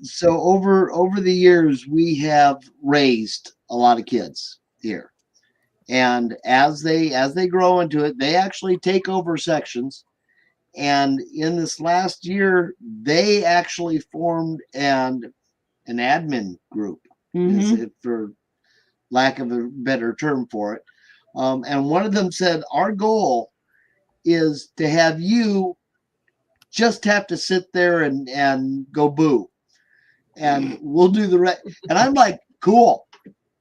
So over the years, we have raised a lot of kids here, and as they grow into it, they actually take over sections. And in this last year, they actually formed an admin group, for lack of a better term for it. And one of them said, our goal is to have you just have to sit there and go boo. And we'll do the rest. And I'm like, cool.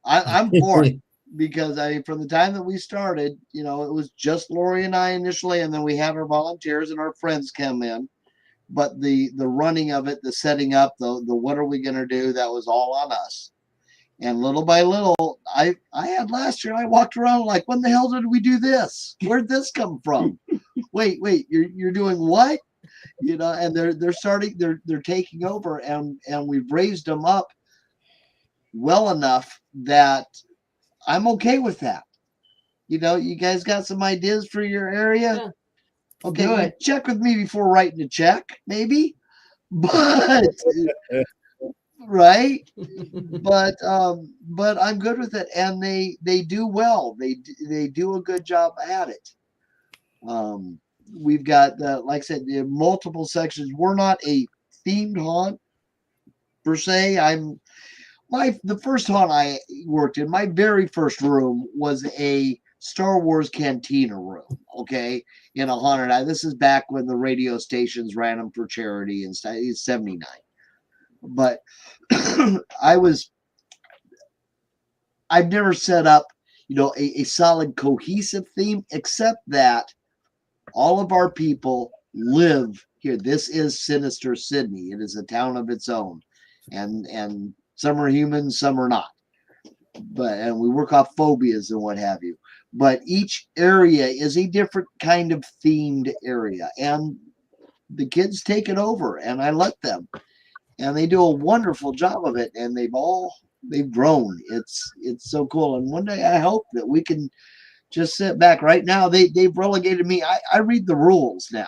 I'm for it. Because from the time that we started, it was just Laurie and I initially, and then we had our volunteers and our friends come in. But the running of it, the setting up, the what are we going to do, that was all on us. And little by little, I had last year, I walked around like, when the hell did we do this? Where'd this come from? wait, you're doing what? And they're taking over, and we've raised them up well enough that I'm okay with that. You guys got some ideas for your area? Yeah. Okay, check with me before writing a check, maybe. But right? But I'm good with it, and they do well. They do a good job at it. We've got like I said, multiple sections. We're not a themed haunt per se. The first haunt I worked in, my very first room was a Star Wars cantina room, okay, in a haunted house. This is back when the radio stations ran them for charity and stuff. It's 79. But I've never set up, a solid cohesive theme, except that all of our people live here. This is Sinister, Sidney. It is a town of its own. And some are humans, some are not. And we work off phobias and what have you. But each area is a different kind of themed area. And the kids take it over, and I let them. And they do a wonderful job of it. And they've grown. It's so cool. And one day I hope that we can just sit back. Right now, they've relegated me. I read the rules now.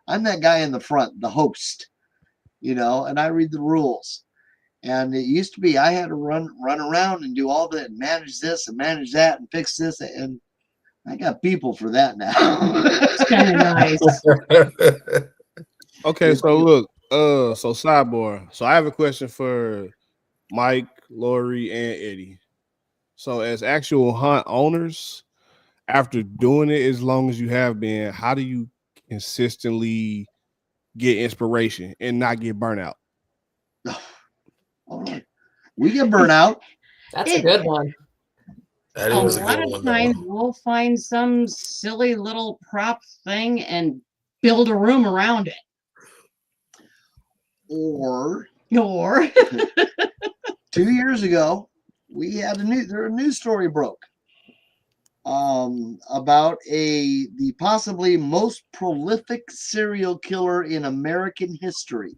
I'm that guy in the front, the host, and I read the rules. And it used to be I had to run around and do all that and manage this and manage that and fix this. And I got people for that now. It's kind of nice. Okay, so look, so sidebar. So I have a question for Mike, Laurie, and Eddie. So as actual hunt owners, after doing it as long as you have been, how do you consistently get inspiration and not get burnt out? All right. We get burnt out. That's a good one. That A is a lot good of one, times though. we'll find some silly little prop thing and build a room around it. Or Or 2 years ago, we had a news story broke about the possibly most prolific serial killer in American history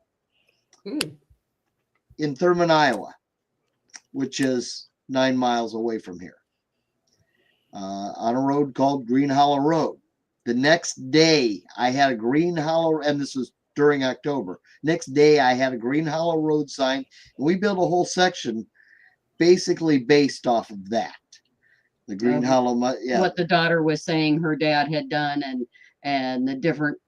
in Thurman, Iowa, which is 9 miles away from here, on a road called Green Hollow Road. The next day, I had a Green Hollow, and this was during October. Next day, I had a Green Hollow Road sign, and we built a whole section basically based off of that. The Green Hollow, yeah. what the daughter was saying her dad had done, and the different,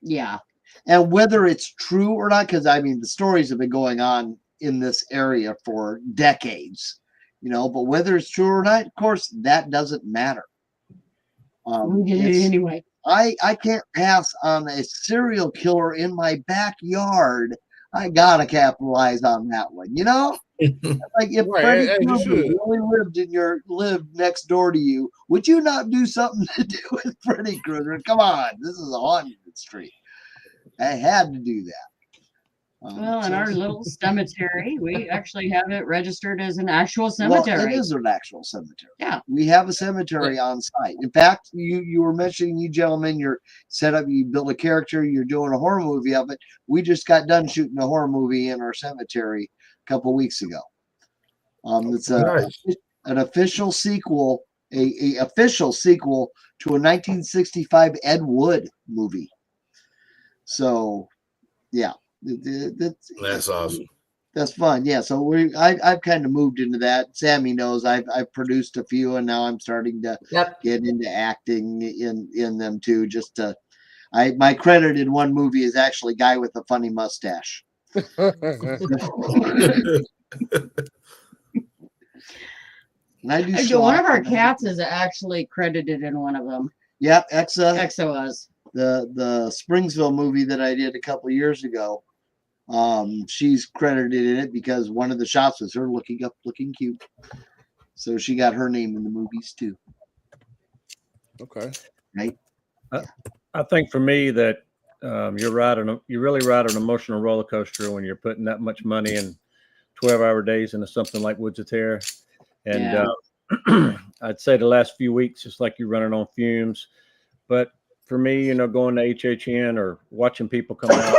yeah. And whether it's true or not, because I mean, the stories have been going on in this area for decades, but whether it's true or not, of course, that doesn't matter. We did it anyway. I can't pass on a serial killer in my backyard. I gotta capitalize on that one, Like if Right, Freddy as you Krueger should. really lived next door to you, would you not do something to do with Freddy Krueger? Come on, this is a haunted street. I had to do that. Well, in our little cemetery, we actually have it registered as an actual cemetery. Well, it is an actual cemetery. Yeah. We have a cemetery on site. In fact, you were mentioning, you gentlemen, you're set up, you build a character, you're doing a horror movie of it. We just got done shooting a horror movie in our cemetery a couple weeks ago. It's an official sequel, a official sequel to a 1965 Ed Wood movie. So, yeah. That's awesome. That's fun. Yeah. So I've kind of moved into that. Sammy knows I've produced a few, and now I'm starting to get into acting in them too. My credit in one movie is actually Guy with a Funny Mustache. And I do one of our cats is actually credited in one of them. Yep, Exa was the Springsville movie that I did a couple of years ago. She's credited in it because one of the shots was her looking cute. So she got her name in the movies too. Okay. Right. I think for me that you really ride an emotional roller coaster when you're putting that much money and 12-hour days into something like Woods of Terror. And I'd say the last few weeks, it's like you're running on fumes. But for me, going to HHN or watching people come out,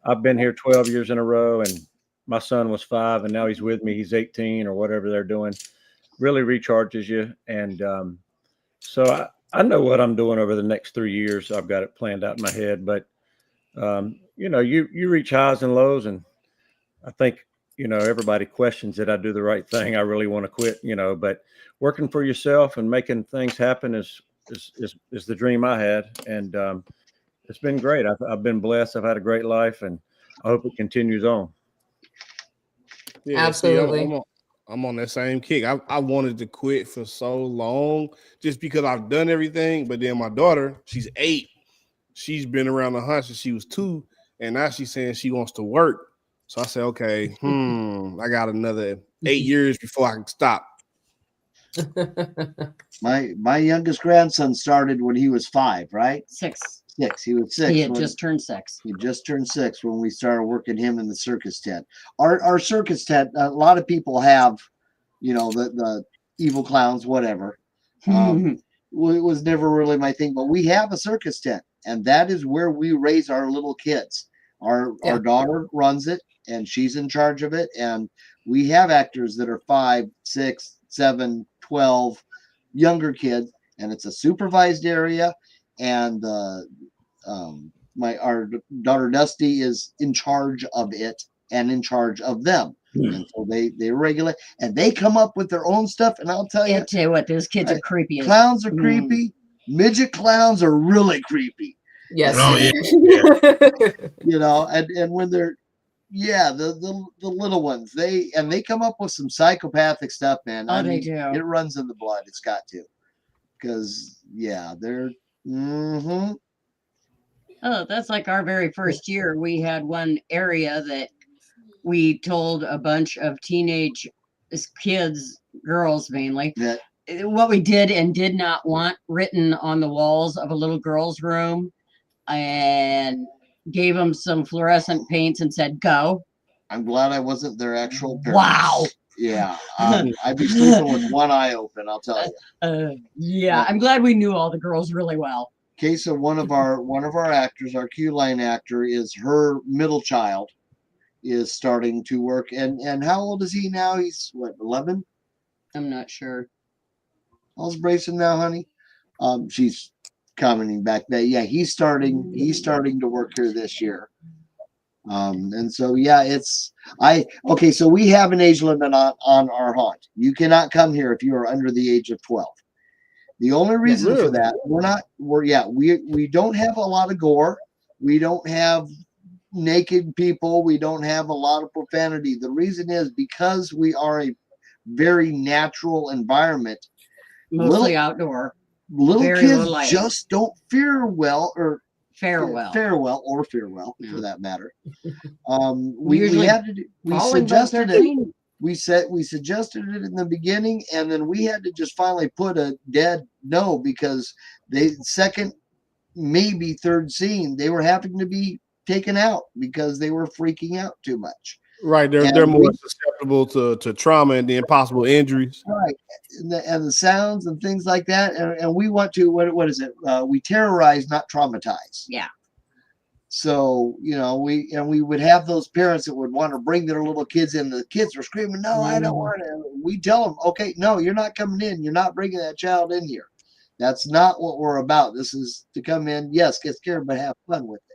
I've been here 12 years in a row, and my son was 5, and now he's with me. He's 18 or whatever they're doing. Really recharges you. And so I know what I'm doing over the next 3 years. I've got it planned out in my head. But, you reach highs and lows, and I think, everybody questions that I do the right thing. I really want to quit, but working for yourself and making things happen is the dream I had. And it's been great. I've been blessed. I've had a great life, and I hope it continues on. Yeah, absolutely. See, I'm on that same kick. I wanted to quit for so long just because I've done everything. But then my daughter, she's 8. She's been around the hunt since she was 2, and now she's saying she wants to work. So I said, okay, I got another 8 years before I can stop. My youngest grandson started when he was 5, right? 6. 6. He was 6. He had just turned 6. He just turned 6 when we started working him in the circus tent. Our circus tent, a lot of people have, the evil clowns, whatever. It was never really my thing, but we have a circus tent, and that is where we raise our little kids. Our daughter runs it, and she's in charge of it. And we have actors that are 5, 6, 7, 12, younger kids, and it's a supervised area. And our daughter Dusty is in charge of it and in charge of them. And so they regulate, and they come up with their own stuff. And I'll tell you what, those kids are creepy. Clowns are creepy. Midget clowns are really creepy. Yes. Oh, yeah. And when Yeah, the little ones. They come up with some psychopathic stuff, man. Oh, they do. It runs in the blood. It's got to, because yeah, they're. Mm-hmm. Oh, that's like our very first year. We had one area that we told a bunch of teenage kids, girls mainly, That what we did and did not want written on the walls of a little girl's room, and gave them some fluorescent paints and said, "Go." I'm glad I wasn't their actual parents. Wow. Yeah, I'd be sleeping with one eye open. I'll tell you. Yeah, I'm glad we knew all the girls really well. Case of one of our actors, our Q line actor, is her middle child is starting to work, and how old is he now? He's what, 11? I'm not sure. How's Brayson now, honey? She's commenting back that yeah, he's starting to work here this year. And so yeah, okay, so we have an age limit on our haunt. You cannot come here if you are under the age of 12. The only reason for that, we don't have a lot of gore. We don't have naked people. We don't have a lot of profanity. The reason is because we are a very natural environment. Mostly outdoor. Little Very kids low light. just don't fare well Farewell. for that matter. We usually we suggested it in the beginning, and then we had to just finally put a dead no, because second, maybe third scene, they were having to be taken out because they were freaking out too much. Right, they're more susceptible to trauma and the impossible injuries. Right, and the sounds and things like that, and we want to what is it? We terrorize, not traumatize. Yeah. So we would have those parents that would want to bring their little kids in. The kids were screaming, "No, I don't want to." We tell them, "Okay, no, you're not coming in. You're not bringing that child in here. That's not what we're about. This is to come in, yes, get scared, but have fun with it."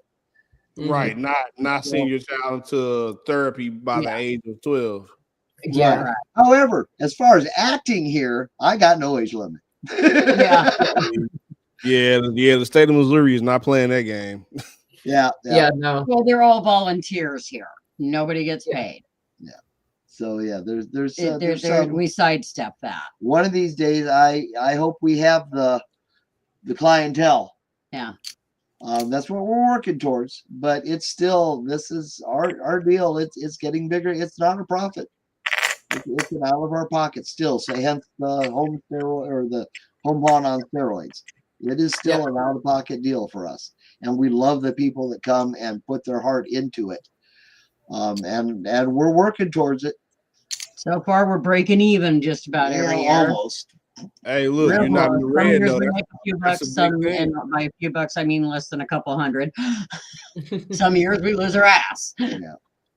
Right, not send your child to therapy by the age of 12. Yeah. Right. However, as far as acting here, I got no age limit. Yeah. The state of Missouri is not playing that game. Yeah. No. Well, they're all volunteers here. Nobody gets paid. Yeah. So yeah, there's we sidestep that. One of these days, I hope we have the clientele. Yeah. That's what we're working towards, but it's still, this is our deal. It's getting bigger. It's not a profit. It's out of our pocket still. So hence the home steroid or the home haunt on steroids. It is still an out of pocket deal for us, and we love the people that come and put their heart into it. And we're working towards it. So far, we're breaking even just about every year. Almost. Hey, look, you're not in the Some red years though. we make a few bucks, and by a few bucks I mean less than a couple hundred. Some years we lose our ass. Yeah,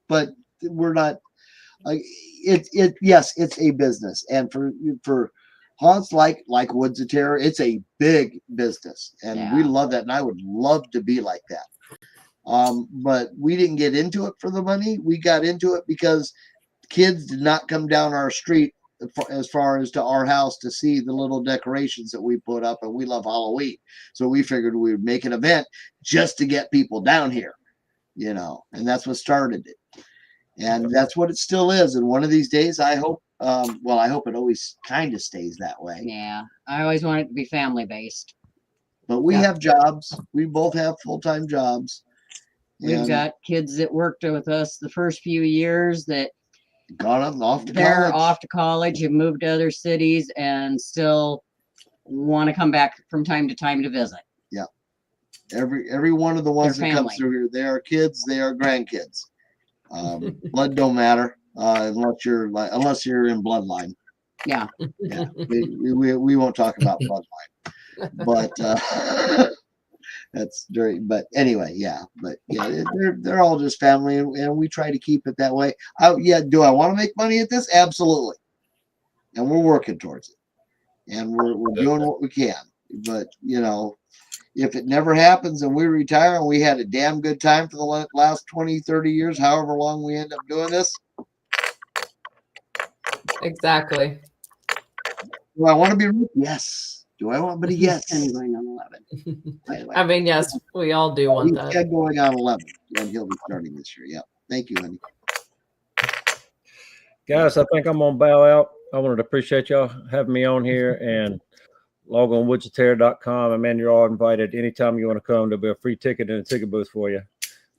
but we're not. Yes, it's a business, and for haunts like Woods of Terror, it's a big business, and we love that, and I would love to be like that. But we didn't get into it for the money. We got into it because kids did not come down our street as far as to our house to see the little decorations that we put up, and we love Halloween, so we figured we would make an event just to get people down here, and that's what started it. And that's what it still is. And one of these days, I hope, I hope it always kind of stays that way. Yeah, I always want it to be family based. But we have jobs. We both have full-time jobs. We've got kids that worked with us the first few years that gone up and off to they're college. off to college and moved to other cities and still want to come back from time to time to visit. Yeah. Every one of the ones Their that comes through here, they are kids, they are grandkids. Blood don't matter unless you're in bloodline. Yeah. Yeah. We won't talk about bloodline, but that's very. But anyway, yeah. But yeah, they're all just family, and we try to keep it that way. Do I want to make money at this? Absolutely, and we're working towards it, and we're doing what we can. But if it never happens and we retire and we had a damn good time for the last 20, 30 years, however long we end up doing this. Exactly. Do I want to be rich? Yes. Do I want, but yes. And going on 11. I mean, yes, we all do want that. He's going on 11, and he'll be starting this year. Yeah. Thank you, Andy. Guys, I think I'm gonna bow out. I wanted to appreciate y'all having me on here, and log on woodsaterra.com. And man, you're all invited anytime you want to come. There'll be a free ticket in the ticket booth for you.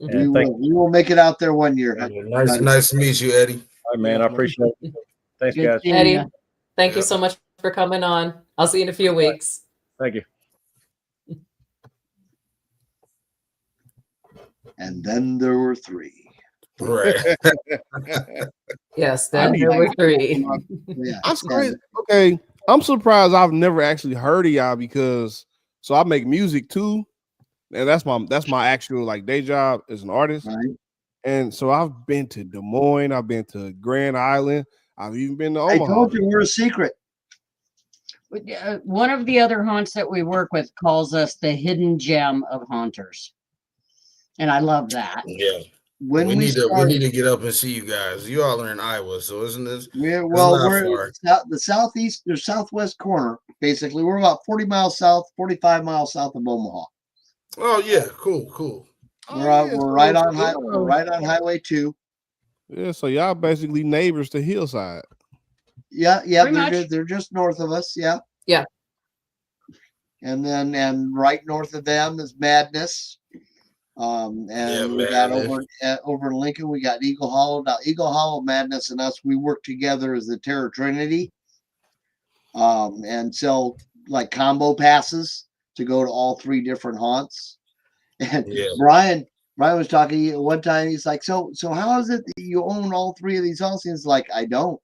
And We will make it out there one year. Nice to meet you, Eddie. All right, man. I appreciate it. Thanks, Good guys. seeing Eddie, ya. thank you so much for coming on. I'll see you in a few weeks. Thank you. And then there were three. Right. Yes, then there were three. Yeah. I'm crazy. Okay, I'm surprised I've never actually heard of y'all because so I make music too, and that's my actual like day job as an artist. Right. And so I've been to Des Moines, I've been to Grand Island, I've even been to I Omaha. told you we're a secret. One of the other haunts that we work with calls us the hidden gem of haunters. And I love that. Yeah. When we need started, to get up and see you guys. You all are in Iowa, so isn't this? we're far. the southeast or southwest corner. Basically, we're about 40 miles south, 45 miles south of Omaha. Oh yeah, cool. We're right on Highway 2. Yeah, so y'all basically neighbors to Hillside. Yeah, Pretty they're just north of us. Yeah. Yeah. And right north of them is Madness. And we got over in Lincoln, we got Eagle Hollow. Now, Eagle Hollow, Madness, and us, we work together as the Terror Trinity. And sell like combo passes to go to all three different haunts. And Brian was talking one time. He's like, so how is it that you own all three of these haunts? He's like, I don't.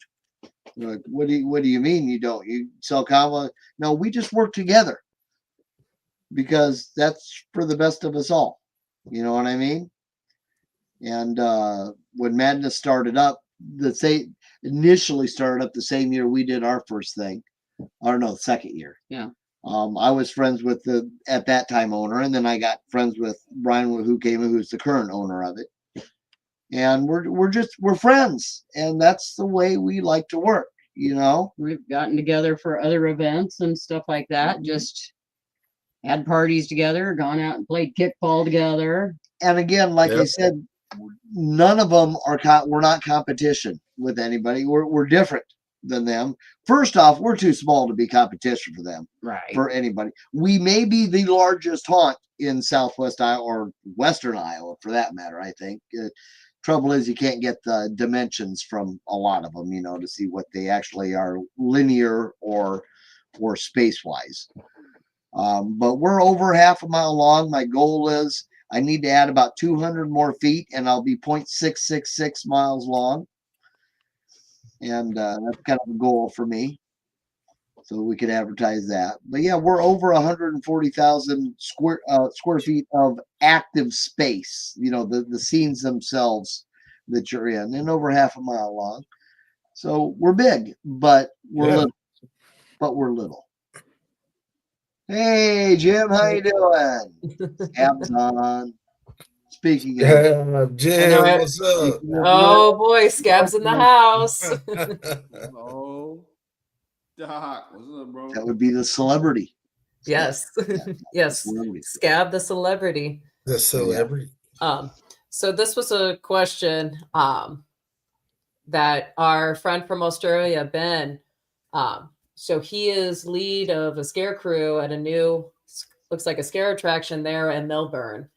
Like, what do you mean you don't? You sell combo? No, we just work together because that's for the best of us all. You know what I mean? And when Madness started up, initially started up the same year we did our first thing, or no, second year. Yeah. I was friends with the at that time owner, and then I got friends with Brian, who's the current owner of it. And we're friends, and that's the way we like to work. You know, We've gotten together for other events and stuff like that. Just had parties together, gone out and played kickball together. And again, like I said, none of them we're not competition with anybody. We're different than them. First off, we're too small to be competition for them. Right. For anybody. We may be the largest haunt in Southwest Iowa or Western Iowa for that matter, I think. Trouble is you can't get the dimensions from a lot of them, to see what they actually are linear or space wise. But we're over half a mile long. My goal is I need to add about 200 more feet and I'll be 0.666 miles long. And that's kind of a goal for me. So we could advertise that. But yeah, we're over 140,000 square feet of active space, the scenes themselves that you're in, and over half a mile long. So we're big, but we're little. Hey Jim, how you doing? Scabs on. Speaking of Jim, what's up? Oh boy, Scab's in the house. Oh, Doc, what's up, bro? that would be the celebrity. Yes. Yes. Celebrity. Scab the celebrity. The celebrity. So this was a question that our friend from Australia, Ben, so he is lead of a scare crew at a new, looks like a scare attraction there in Melbourne,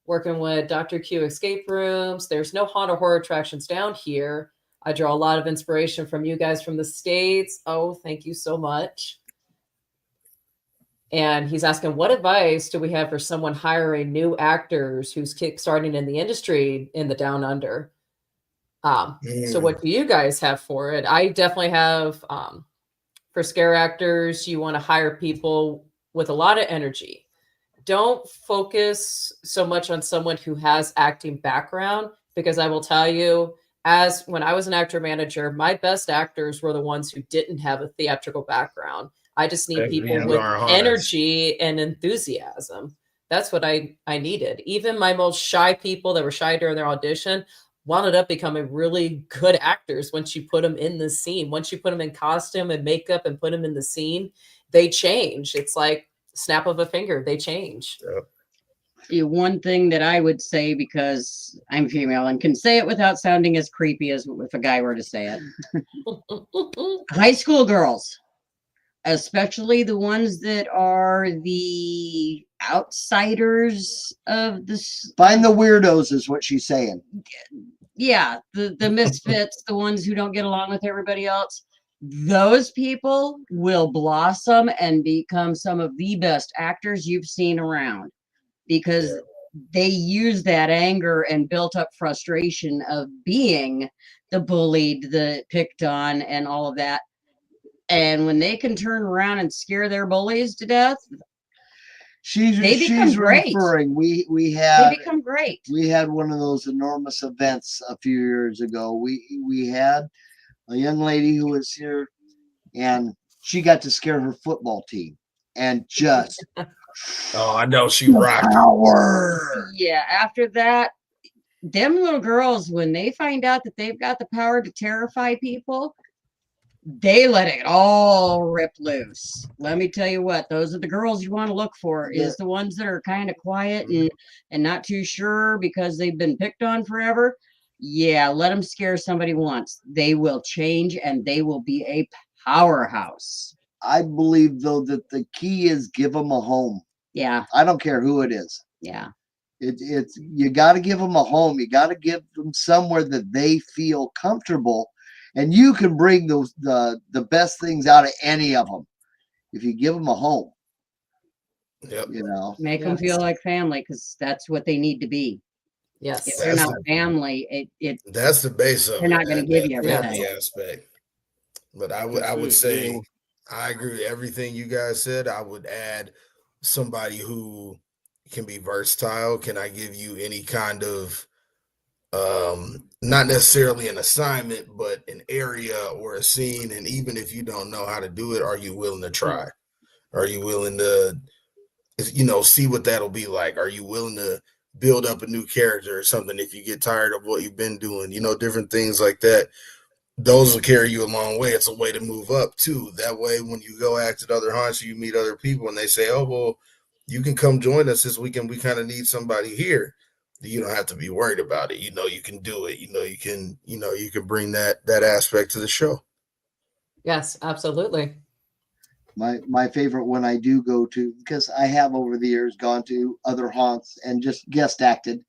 working with Dr. Q escape rooms. There's no haunted horror attractions down here. I draw a lot of inspiration from you guys from the States. Oh, thank you so much. And he's asking, what advice do we have for someone hiring new actors who's kickstarting in the industry in the Down Under? So what do you guys have for it? I definitely have, for scare actors, you want to hire people with a lot of energy. Don't focus so much on someone who has acting background, because I will tell you, when I was an actor manager, my best actors were the ones who didn't have a theatrical background. I just need people with energy and enthusiasm. That's what I needed. Even my most shy people that were shy during their audition wound up becoming really good actors once you put them in the scene. Once you put them in costume and makeup and put them in the scene, they change. It's like snap of a finger, they change. One thing that I would say, because I'm female and can say it without sounding as creepy as if a guy were to say it. High school girls, especially the ones that are the outsiders of this. Find the weirdos is what she's saying. Yeah, the misfits, the ones who don't get along with everybody else. Those people will blossom and become some of the best actors you've seen around, because they use that anger and built up frustration of being the bullied, the picked on, and all of that. And when they can turn around and scare their bullies to death, they become great. referring. We They had become great. we had one of those enormous events a few years ago. We had a young lady who was here, and she got to scare her football team, and just Oh, I know she rocked. power. Yeah, after that, them little girls, when they find out that they've got the power to terrify people, they let it all rip loose. Let me tell you what, those are the girls you want to look for, is the ones that are kind of quiet and not too sure because they've been picked on forever. Yeah, let them scare somebody once. They will change and they will be a powerhouse. I believe though that the key is give them a home. Yeah, I don't care who it is. yeah. It's you got to give them a home. You got to give them somewhere that they feel comfortable, and you can bring the best things out of any of them if you give them a home. Yep. You know, Make them feel like family, because that's what they need to be. Yes. If they're not family, That's the base of they're not going to give you that everything. family aspect. But I would say I agree with everything you guys said. I would add somebody who can be versatile. Can I give you any kind of not necessarily an assignment, but an area or a scene? And even if you don't know how to do it, are you willing to try? Are you willing to, see what that'll be like? Are you willing to build up a new character or something if you get tired of what you've been doing? Different things like that. Those will carry you a long way. It's a way to move up too. That way, when you go act at other haunts, you meet other people and they say, "Oh, well, you can come join us this weekend. We kind of need somebody here." You don't have to be worried about it. You can do it. You can bring that aspect to the show. Yes, absolutely. my favorite one I do go to, because I have over the years gone to other haunts and just guest acted.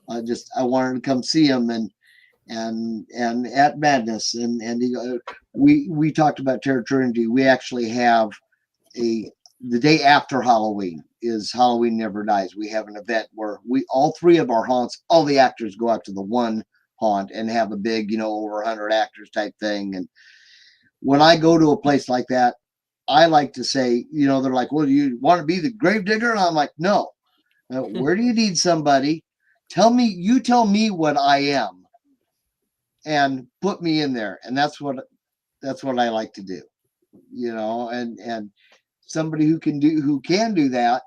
I wanted to come see them and at Madness and we talked about Terror Trinity. We actually have the day after Halloween is Halloween Never Dies. We have an event where all three of our haunts, all the actors go out to the one haunt and have a big, over 100 actors type thing. And when I go to a place like that, I like to say, they're like, "Well, do you want to be the grave digger?" And I'm like, "No. Where do you need somebody? Tell me what I am and put me in there." And that's what I like to do, and somebody who can do that.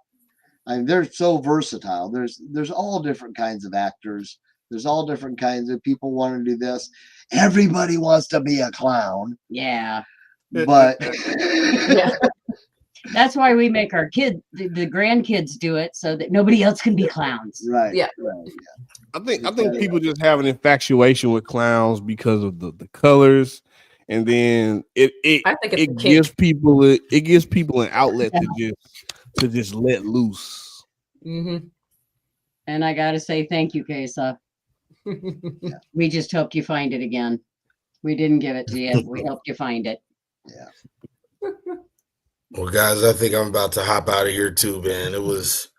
I mean, they're so versatile. There's all different kinds of actors. There's all different kinds of people want to do this. Everybody wants to be a clown. Yeah. But that's why we make our kids, the grandkids, do it so that nobody else can be clowns. Right. Yeah. Right. I think people just have an infatuation with clowns because of the colors, and then it gives people an outlet to just let loose. Mm-hmm. And I gotta say thank you, Kesa. We just helped you find it again. We didn't give it to you. We helped you find it. Yeah. Well, guys, I think I'm about to hop out of here too, man. It was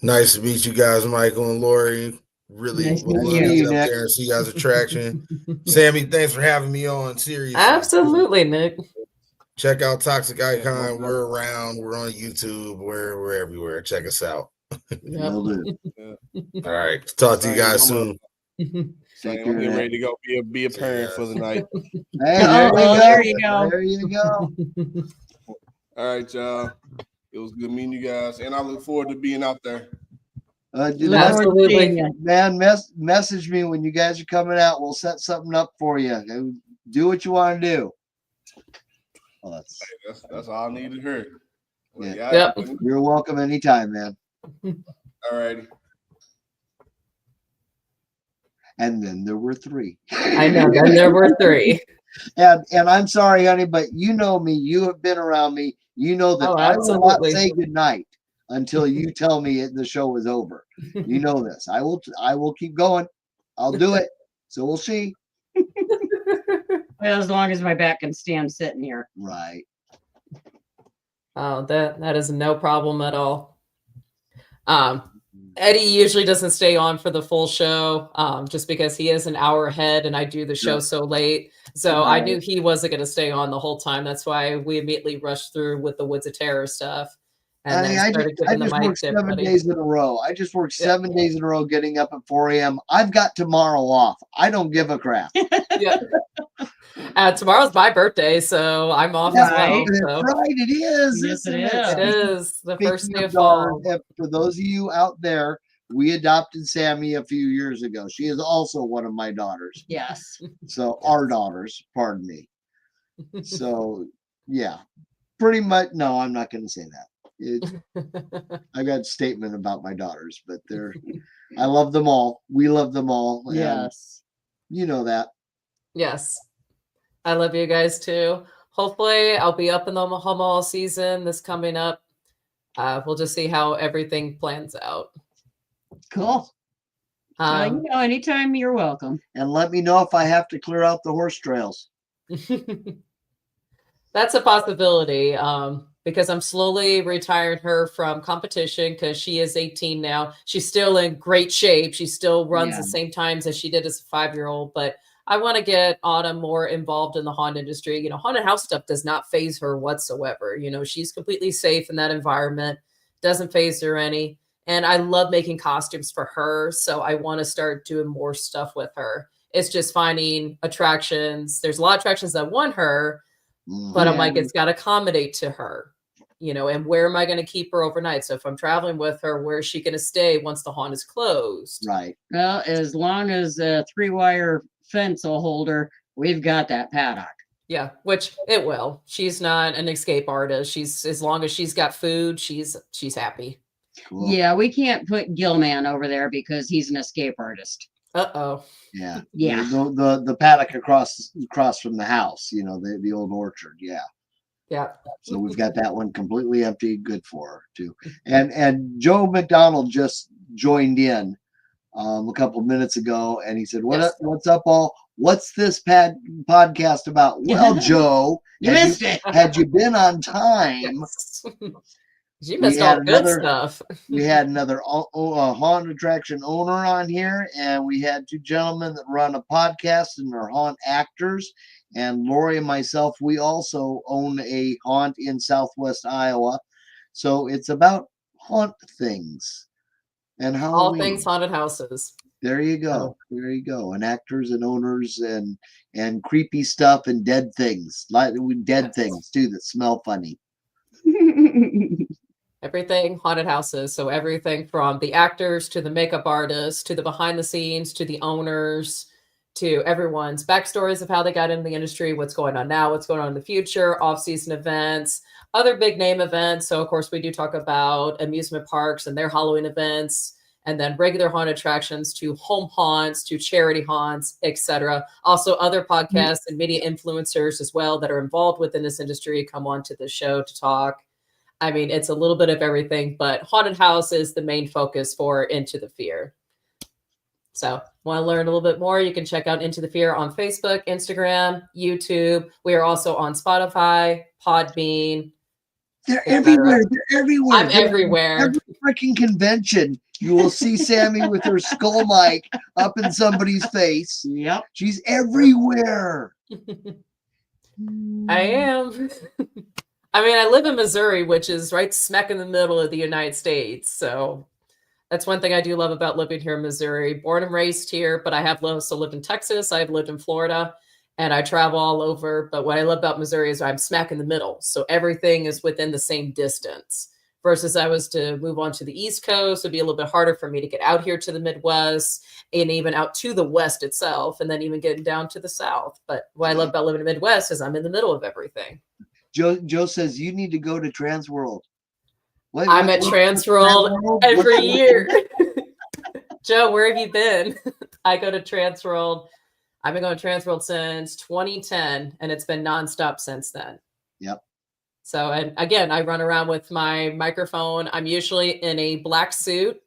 nice to meet you guys, Michael and Laurie. Really Nice would to love meet to you, get up there and see you guys' attraction. Sammy, thanks for having me on. Seriously. Absolutely, Nick. Check out Toxic Icon. We're around. We're on YouTube. We're everywhere. Check us out. Yep. Will do. All right. Talk to you guys soon. I'm getting ready to go be a parent for the night. Hey, there you go. There you go. All right, y'all. It was good meeting you guys, and I look forward to being out there. Absolutely. Man, message me when you guys are coming out. We'll set something up for you. Do what you want to do. Well, that's all I need to hear. Well, yeah. Yep. You're welcome anytime, man. All righty. And then there were 3. I know. Then there were 3. And I'm sorry, honey, but you know me. You have been around me. You know that Oh, I will not absolutely. say goodnight until you tell me the show is over. You know this. I will keep going. I'll do it. So we'll see. Well, as long as my back can stand sitting here. Right. Oh, that is no problem at all. Eddie usually doesn't stay on for the full show, just because he is an hour ahead and I do the show so late. So I knew he wasn't going to stay on the whole time. That's why we immediately rushed through with the Woods of Terror stuff. And then I started just giving the mic worked to 7 everybody. days in a row. I just worked 7 days in a row getting up at 4 a.m. I've got tomorrow off. I don't give a crap. Yeah. Tomorrow's my birthday, so I'm off as well. Right. So. Right, it is. Yes, isn't it It is the first Speaking day of of fall. daughters, for those of you out there, we adopted Sammy a few years ago. She is also one of my daughters. Yes. So our daughters, pardon me. So yeah, pretty much. No, I'm not going to say that. I got a statement about my daughters, but I love them all. We love them all. And Yes. you know that. Yes. I love you guys too. Hopefully I'll be up in the home all season this coming up. We'll just see how everything plans out. Cool. Anytime you're welcome. And let me know if I have to clear out the horse trails. That's a possibility, because I'm slowly retiring her from competition because she is 18 now. She's still in great shape. She still runs the same times as she did as a 5-year-old, but I want to get Autumn more involved in the haunted industry. You know, haunted house stuff does not faze her whatsoever. You know, she's completely safe in that environment, doesn't faze her any. And I love making costumes for her. So I want to start doing more stuff with her. It's just finding attractions. There's a lot of attractions that want her, but I'm like, it's got to accommodate to her, you know, and where am I going to keep her overnight? So if I'm traveling with her, where is she going to stay once the haunt is closed? Right. Well, as long as a 3-wire fence will hold her, we've got that paddock. Yeah, which it will. She's not an escape artist. She's, as long as she's got food, she's happy. Cool. Yeah, we can't put Gilman over there because he's an escape artist. Uh-oh. Yeah. Yeah. The paddock across from the house, you know, the old orchard. Yeah. Yeah. So we've got that one completely empty. Good for her too. And Joe McDonald just joined in a couple of minutes ago, and he said, "What's up, all? What's this podcast about?" Well, Joe, you missed it. Had you been on time, Yes. You missed all good stuff. We had another haunt attraction owner on here, and we had 2 gentlemen that run a podcast and are haunt actors. And Laurie and myself, we also own a haunt in Southwest Iowa. So it's about haunt things and Halloween. All things haunted houses. There you go. There you go. And actors and owners and creepy stuff and dead things. Like dead things too that smell funny. Everything haunted houses. So everything from the actors to the makeup artists to the behind the scenes to the owners to everyone's backstories of how they got into the industry, what's going on now, what's going on in the future, off-season events, other big name events. So of course we do talk about amusement parks and their Halloween events, and then regular haunt attractions to home haunts to charity haunts, etc. Also other podcasts and media influencers as well that are involved within this industry come on to the show to talk. I mean, it's a little bit of everything, but haunted house is the main focus for Into the Fear. So want to learn a little bit more, you can check out Into the Fear on Facebook, Instagram, YouTube. We are also on Spotify, Podbean. They're everywhere. They're everywhere. I'm everywhere. Every freaking convention, you will see Sammy with her skull mic up in somebody's face. Yep. She's everywhere. I am. I mean, I live in Missouri, which is right smack in the middle of the United States. So that's one thing I do love about living here in Missouri. Born and raised here, but I have also lived in Texas. I've lived in Florida, and I travel all over. But what I love about Missouri is I'm smack in the middle. So everything is within the same distance. Versus I was to move on to the East Coast, it'd be a little bit harder for me to get out here to the Midwest and even out to the West itself, and then even getting down to the South. But what I love about living in the Midwest is I'm in the middle of everything. Joe says you need to go to Transworld. I'm at Transworld every year. Joe, where have you been? I go to Transworld. I've been going to Transworld since 2010, and it's been nonstop since then. Yep. So, and again, I run around with my microphone. I'm usually in a black suit,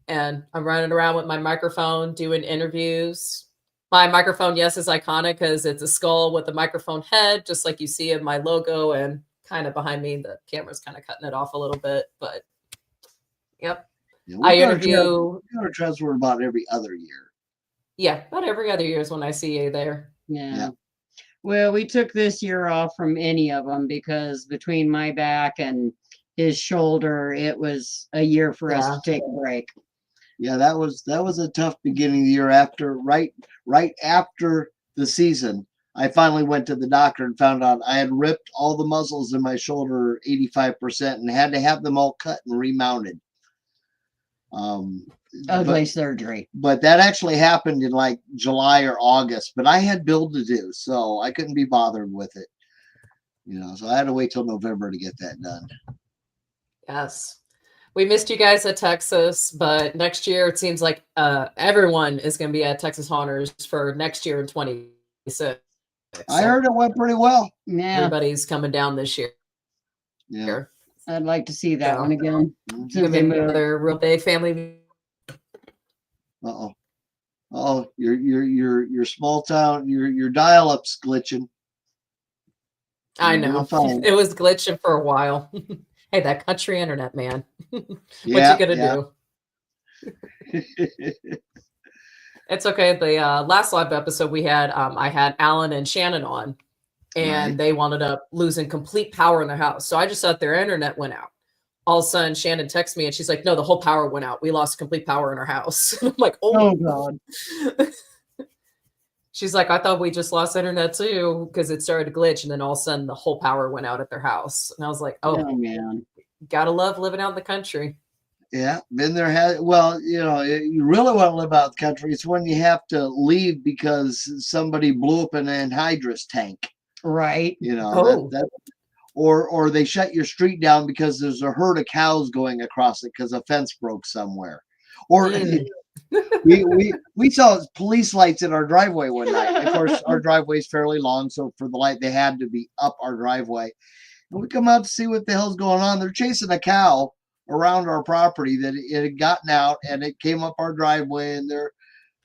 and I'm running around with my microphone doing interviews. My microphone, yes, is iconic because it's a skull with a microphone head, just like you see in my logo, and kind of behind me, the camera's kind of cutting it off a little bit, but yep. Yeah, I we go interview. to Transworld about every other year. Yeah, about every other year is when I see you there. Yeah. Well, we took this year off from any of them because between my back and his shoulder, it was a year for us to take a break. Yeah, that was a tough beginning of the year. After right after the season, I finally went to the doctor and found out I had ripped all the muscles in my shoulder 85% and had to have them all cut and remounted. Ugly surgery. But that actually happened in like July or August. But I had build to do, so I couldn't be bothered with it. So I had to wait till November to get that done. Yes. We missed you guys at Texas, but next year it seems like everyone is going to be at Texas Haunters for next year in 2026. I heard it went pretty well. Yeah. Everybody's coming down this year. Yeah. I'd like to see that Yeah. one again. Mhm. Since they moved. Another real big family. Oh, your small town, your dial-up's glitching. I You're know. fine. It was glitching for a while. Hey, that country internet, man. What Yeah, you gonna do? It's okay. The last live episode we had, I had Alan and Shannon on, and Right. they wound up losing complete power in their house. So I just thought their internet went out. All of a sudden, Shannon texts me, and she's like, "No, the whole power went out. We lost complete power in our house." I'm like, Oh God. She's like, "I thought we just lost internet too because it started to glitch, and then all of a sudden the whole power went out at their house." And I was like, "Oh, man. gotta love living out in the country." Yeah, been there. Well, you really want to live out the country. It's when you have to leave because somebody blew up an anhydrous tank. Right. Oh. Or they shut your street down because there's a herd of cows going across it because a fence broke somewhere. Or we saw police lights in our driveway one night. Of course, our driveway is fairly long, so for the light, they had to be up our driveway. And we come out to see what the hell's going on. They're chasing a cow around our property that it had gotten out, and it came up our driveway, and they're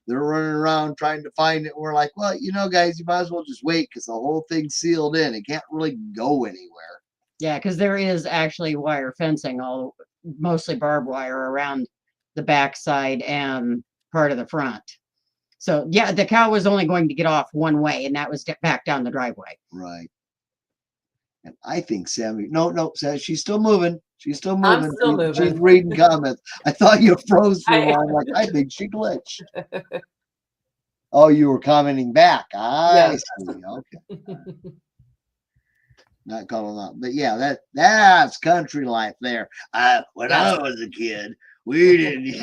running around trying to find it. We're like, well, guys, you might as well just wait because the whole thing's sealed in. It can't really go anywhere. Yeah, because there is actually wire fencing, mostly barbed wire around the backside and part of the front. So yeah, the cow was only going to get off one way, and that was back down the driveway. Right. And I think Sammy, no, she's still moving. She's still I'm moving. still moving. She's reading comments. I thought you froze for a while. I'm like, I think she glitched. Oh, you were commenting back. I see. Okay. Not calling out. But yeah, that's country life there. When I was a kid, we didn't.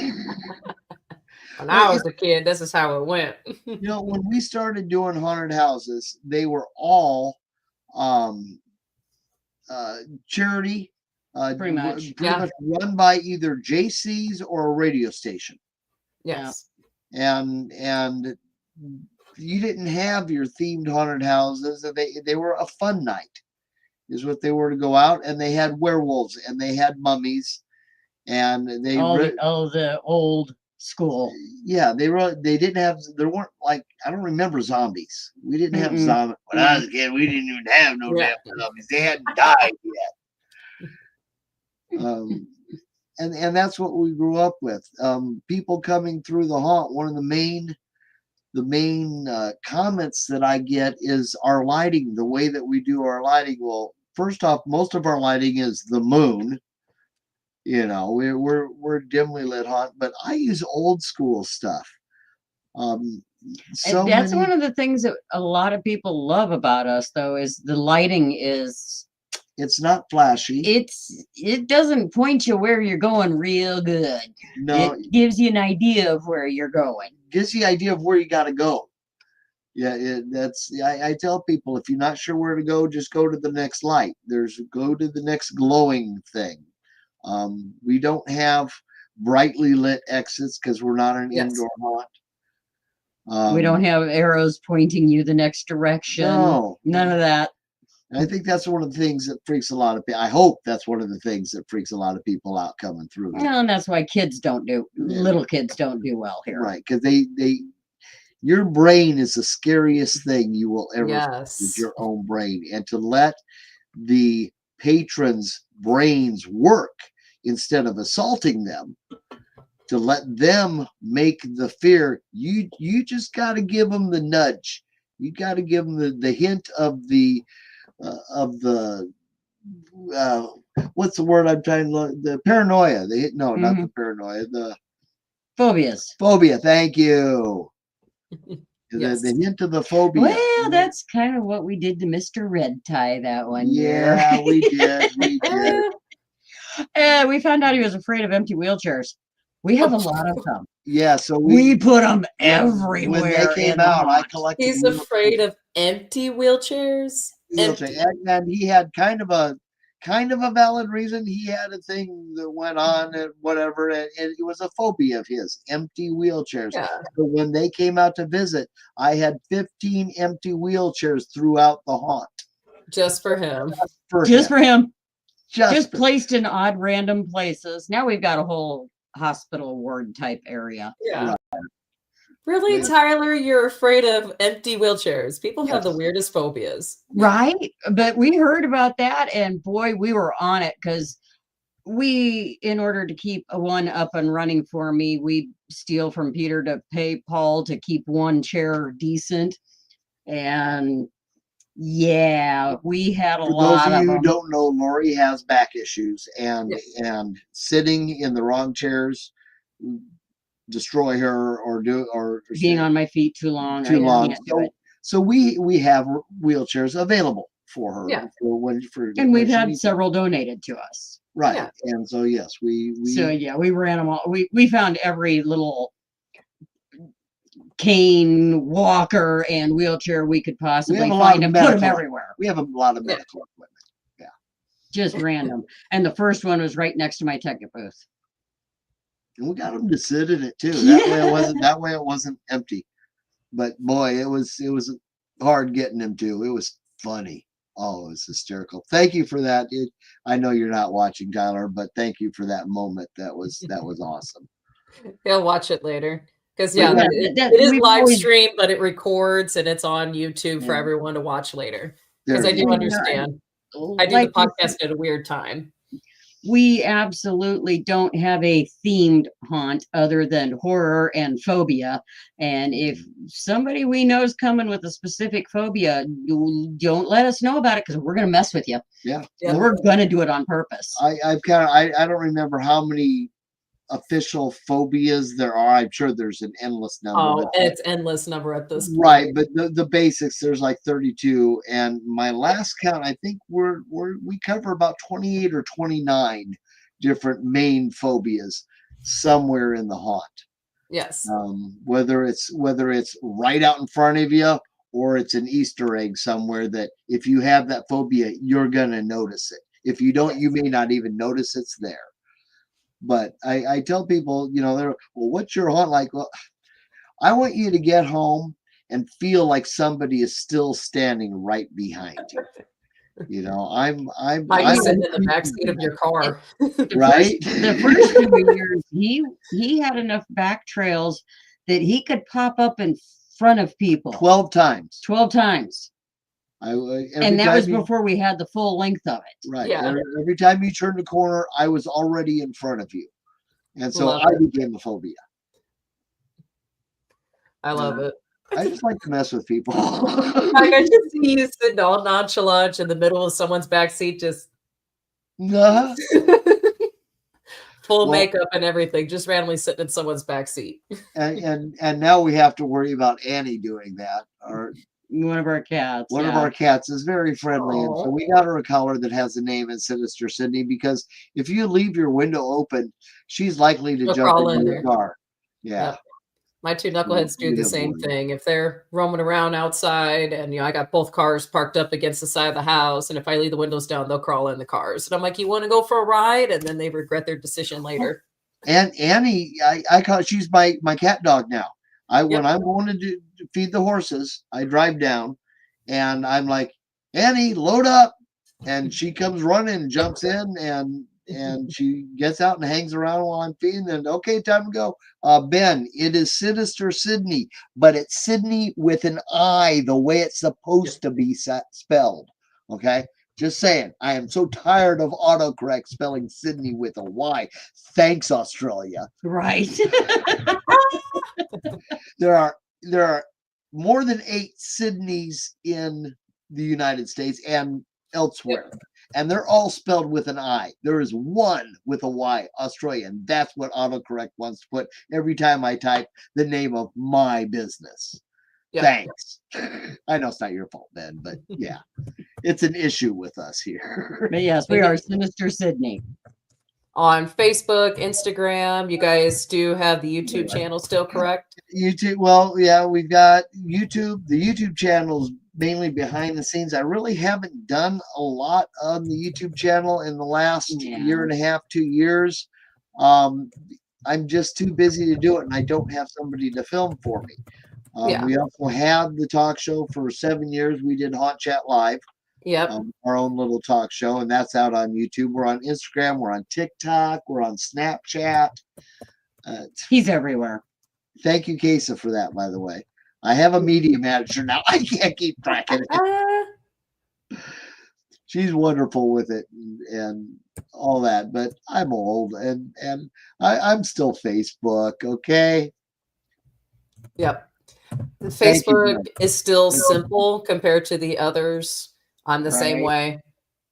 When I was a kid, this is how it went. When we started doing haunted houses, they were all charity, Pretty much. much run by either JC's or a radio station. Yes. And you didn't have your themed haunted houses. They were a fun night, is what they were to go out, and they had werewolves and they had mummies, and they the old school. Yeah, they didn't have. There weren't I don't remember zombies. We didn't have zombies when I was a kid. We didn't even have no damn zombies. They hadn't died yet. And that's what we grew up with. People coming through the haunt. One of the main comments that I get is our lighting, the way that we do our lighting. Well, first off, most of our lighting is the moon. We're dimly lit haunt, but I use old school stuff. That's one of the things that a lot of people love about us, though, is the lighting is. It's not flashy. It doesn't point you where you're going real good. No, it gives you an idea of where you're going. Gives you an idea of where you got to go. Yeah, I tell people, if you're not sure where to go, just go to the next light. Go to the next glowing thing. We don't have brightly lit exits because we're not an indoor haunt. We don't have arrows pointing you the next direction. No. None of that. And I think that's one of the things that freaks a lot of people. I hope that's one of the things that freaks a lot of people out coming through. Well, and that's why kids don't do, little kids don't do well here. Right, because your brain is the scariest thing you will ever Yes. with your own brain, and to let the patrons' brains work instead of assaulting them, to let them make the fear. You just got to give them the nudge. You got to give them the hint of the what's the word I'm trying to look, the paranoia. Not the paranoia, the Phobias. phobia. Thank you. Yes. The hint of the phobia. Well, that's kind of what we did to Mr. Red Tie that one year. Yeah, we did. We did. We found out he was afraid of empty wheelchairs. We have a lot of them. Yeah, so We put them when everywhere. they came in the out, I haunt. collected. He's afraid of empty wheelchairs. wheelchair. Empty. And he had kind of a valid reason. He had a thing that went on and whatever, and it was a phobia of his, empty wheelchairs. Yeah. But when they came out to visit, I had 15 empty wheelchairs throughout the haunt. Just for him. Just for him. Just for- placed in odd random places. Now we've got a whole hospital ward type area. Yeah. Right. Really, Yeah. Tyler, you're afraid of empty wheelchairs. People have the Yes. weirdest phobias. Right? But we heard about that, and boy, we were on it because we, in order to keep one up and running for me, we steal from Peter to pay Paul to keep one chair decent. And yeah, we had a For those lot of of you who them. don't know, Laurie has back issues, and sitting in the wrong chairs destroy her or Being on my feet too long. too I long. can't do it. So we have wheelchairs available for her. Yeah. And we've when she had needs several donated to us. them. Right. Yeah. And so yes, we So yeah, we ran them all. We found every little cane, walker, and wheelchair we could possibly have a lot find of and put them medical- everywhere. we have a lot of Yeah. medical equipment. Just random. And the first one was right next to my ticket booth. And we got them to sit in it too. Yeah. That way it wasn't empty. But boy, it was hard getting them to. It was funny. Oh, it was hysterical. Thank you for that. I know you're not watching, Tyler, but thank you for that moment. That was awesome. He'll watch it later. Because Yeah, it is we've live always- stream, but it records and it's on YouTube for Yeah. everyone to watch later. There Because I you do go. understand. I do Like the you podcast at a weird time. we absolutely don't have a themed haunt other than horror and phobia. And if somebody we know is coming with a specific phobia, you don't let us know about it because we're going to mess with you. Yeah. Yeah. We're going to do it on purpose. I don't remember how many official phobias there are. I'm sure there's an endless number. Oh, but- it's endless number at this point. right, but the basics, there's like 32, and my last count, I think we cover about 28 or 29 different main phobias somewhere in the haunt. Yes. Whether it's right out in front of you or it's an Easter egg somewhere that if you have that phobia, you're gonna notice it. If you don't, you may not even notice it's there. But I tell people, they're, well, what's your haunt like? Well, I want you to get home and feel like somebody is still standing right behind you. I'm sitting in the backseat of your car. right. The first few years, he had enough back trails that he could pop up in front of people 12 times. 12 times. And that was before we had the full length of it. Right. Yeah. Every time you turned the corner, I was already in front of you. And so Love I it. became a phobia. I love it. I just like to mess with people. Like I just see you sitting all nonchalant in the middle of someone's backseat, just Nah. full Well- makeup and everything, just randomly sitting in someone's backseat. And now we have to worry about Annie doing that. Or One of our cats. one of yeah. our cats is very friendly. And so Aw. we got her a collar that has the name in Sinister, Sidney, because if you leave your window open, she's likely to She'll jump crawl into in your there. car. Yeah. Yep. My two knuckleheads do We the have same one. thing. If they're roaming around outside and I got both cars parked up against the side of the house, and if I leave the windows down, they'll crawl in the cars. And I'm like, you want to go for a ride? And then they regret their decision later. And Annie, I call she's my cat dog now. When I'm going to feed the horses, I drive down, and I'm like, Annie, load up, and she comes running, jumps in, and she gets out and hangs around while I'm feeding. And okay, time to go. Ben, it is Sinister Sidney, but it's Sidney with an I, the way it's supposed to be spelled. Okay. Just saying, I am so tired of autocorrect spelling Sydney with a Y. Thanks, Australia. Right. There are more than 8 Sydneys in the United States and elsewhere, and they're all spelled with an I. There is one with a Y, Australia, and that's what autocorrect wants to put every time I type the name of my business. Yep. Thanks. I know it's not your fault, Ben, but yeah, it's an issue with us here. But yes, we are Sinister Sidney. On Facebook, Instagram, you guys do have the YouTube channel still, correct? YouTube, well, yeah, we've got YouTube. The YouTube channel's mainly behind the scenes. I really haven't done a lot on the YouTube channel in the last year and a half, 2 years. I'm just too busy to do it, and I don't have somebody to film for me. We also had the talk show for 7 years. We did Hot Chat Live. Yep. Our own little talk show, and that's out on YouTube. We're on Instagram. We're on TikTok. We're on Snapchat. He's everywhere. Thank you, Kesa, for that, by the way. I have a media manager now. I can't keep track of it. She's wonderful with it and all that, but I'm old, and I'm still Facebook, okay? Yep. Facebook is still simple compared to the others. I'm the same way.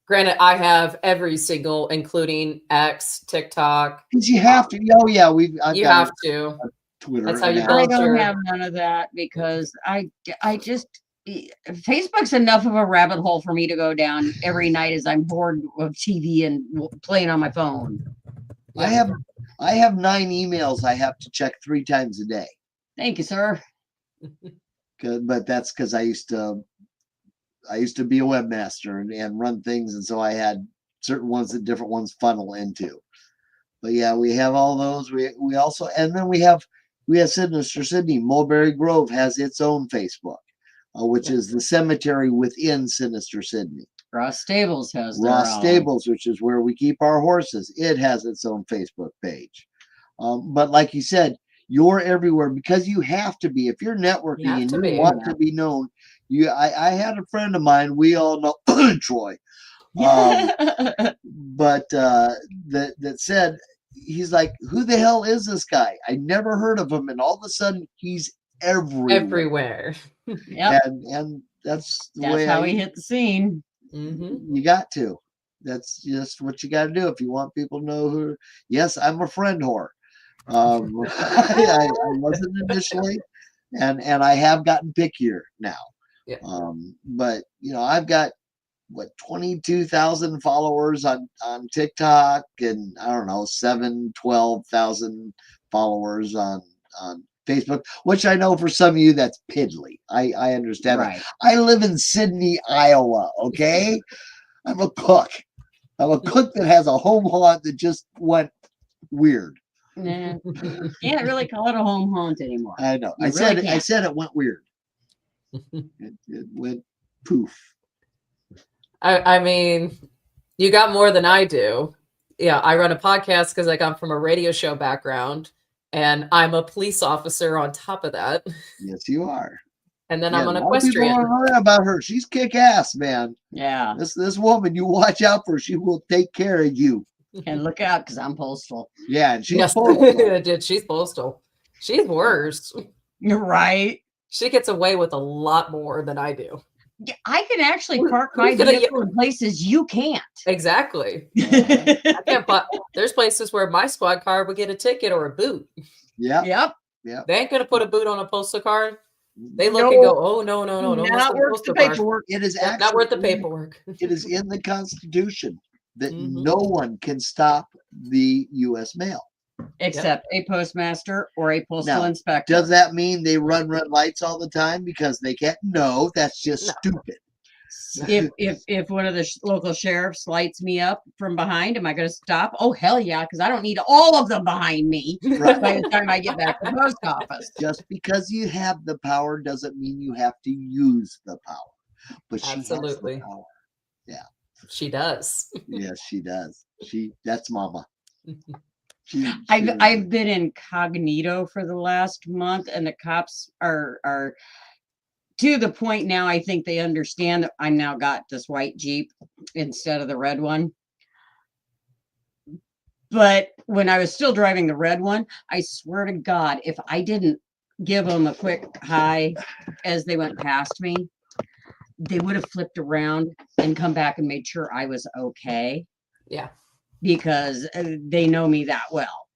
Granted, I have every single, including X, TikTok. Because you have to. Oh yeah, you have to. Twitter. That's how you I don't have none of that because I just Facebook's enough of a rabbit hole for me to go down every night as I'm bored of TV and playing on my phone. I have 9 emails I have to check 3 times a day. Thank you, sir. But that's because I used to be a webmaster and run things, and so I had certain ones that different ones funnel into. But yeah, we have all those. We also, and then we have Sinister Sidney. Mulberry Grove has its own Facebook, which is the cemetery within Sinister Sidney. Ross Stables has Ross Stables, which is where we keep our horses. It has its own Facebook page. But like you said, you're everywhere because you have to be. If you're networking and you want to be known, I had a friend of mine, we all know Troy, but that said, he's like, who the hell is this guy? I never heard of him, and all of a sudden he's everywhere. Yep. And that's how he hit the scene. You got to. That's just what you got to do if you want people to know who. Yes, I'm a friend whore. I wasn't initially, and I have gotten pickier now. Yeah. But I've got 22,000 followers on TikTok, and I don't know 12,000 followers on Facebook, which I know for some of you that's piddly. I understand. Right. I live in Sidney, Iowa. Okay, I'm a cook. I'm a cook that has a home haunt that just went weird. Nah, can't really call it a home haunt anymore. I know. I said it went weird. It went poof. I mean, you got more than I do. Yeah, I run a podcast because I come from a radio show background, and I'm a police officer on top of that. Yes, you are. And then I'm an equestrian. People don't know about her. She's kick ass, man. Yeah. This woman, you watch out for her. She will take care of you. And look out, because I'm postal. Yeah, and she's postal. She's postal. She's worse. You're right. She gets away with a lot more than I do. I can actually park my vehicle in places you can't. Exactly. I can't. There's places where my squad car would get a ticket or a boot. Yeah. Yep. They ain't gonna put a boot on a postal card. They look and go, "Oh no, not worth the paperwork." It is actually not worth the paperwork. It is in the Constitution that no one can stop the U.S. mail. Except a postmaster or a postal inspector. Does that mean they run red lights all the time because they can't? No, that's just stupid. if one of the local sheriffs lights me up from behind, am I going to stop? Oh hell yeah, because I don't need all of them behind me Right. by the time I get back to the post office. Just because you have the power doesn't mean you have to use the power. But she has Absolutely. the power. Yeah. She does. Yes, she does. That's Mama. I've been incognito for the last month, and the cops are to the point now. I think they understand that I now got this white Jeep instead of the red one. But when I was still driving the red one, I swear to God, if I didn't give them a quick hi as they went past me, they would have flipped around and come back and made sure I was okay. Yeah. Because they know me that well.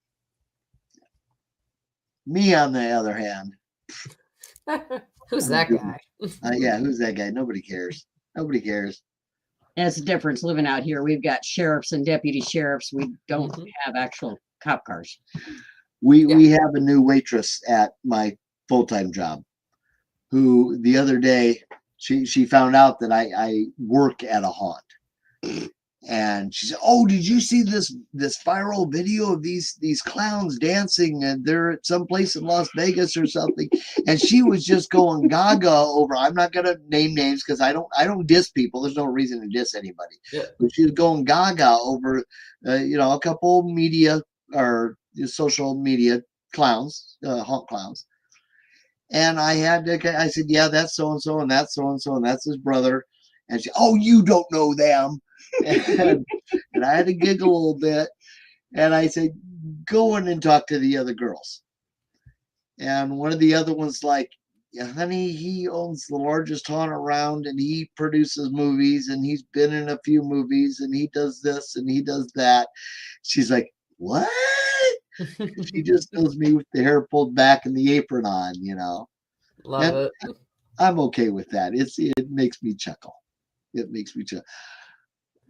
Me, on the other hand. Who's that guy? Yeah, who's that guy? Nobody cares. Nobody cares. And it's the difference living out here. We've got sheriffs and deputy sheriffs. We don't have actual cop cars. We have a new waitress at my full-time job who the other day she found out that I work at a haunt. And she said, "Oh, did you see this viral video of these clowns dancing? And they're at some place in Las Vegas or something." And she was just going gaga over. I'm not gonna name names because I don't diss people. There's no reason to diss anybody. Yeah. But she was going gaga over, a couple media or social media clowns, haunt clowns. And I said, "Yeah, that's so and so, and that's so and so, and that's his brother." And she, "Oh, you don't know them." And I had to giggle a little bit, and I said, "Go in and talk to the other girls." And one of the other ones like, "Yeah, honey, he owns the largest haunt around, and he produces movies, and he's been in a few movies, and he does this and he does that." She's like, "What?" She just knows me with the hair pulled back and the apron on, Love it. I'm okay with that. It makes me chuckle. It makes me chuckle.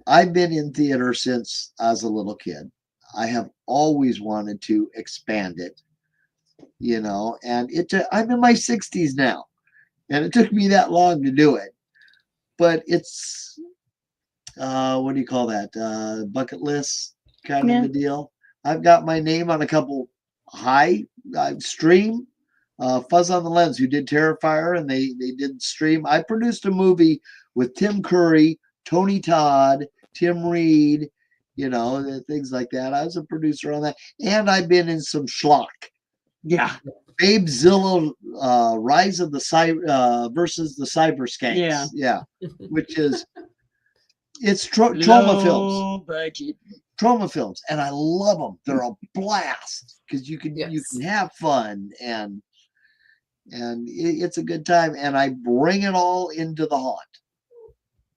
I've been in theater since I was a little kid. I have always wanted to expand it, and I'm in my 60s now, and it took me that long to do it. But it's, what do you call that? Bucket list kind of a deal. I've got my name on a couple stream. Fuzz on the Lens, who did Terrifier, and they did stream. I produced a movie with Tim Curry, Tony Todd, Tim Reed, things like that. I was a producer on that, and I've been in some schlock. Yeah, Babezilla, Rise of the Cyber versus the Cyber Skanks. Yeah, which is trauma films. Budget. Trauma films, and I love them. They're a blast because you can have fun and it's a good time, and I bring it all into the haunt.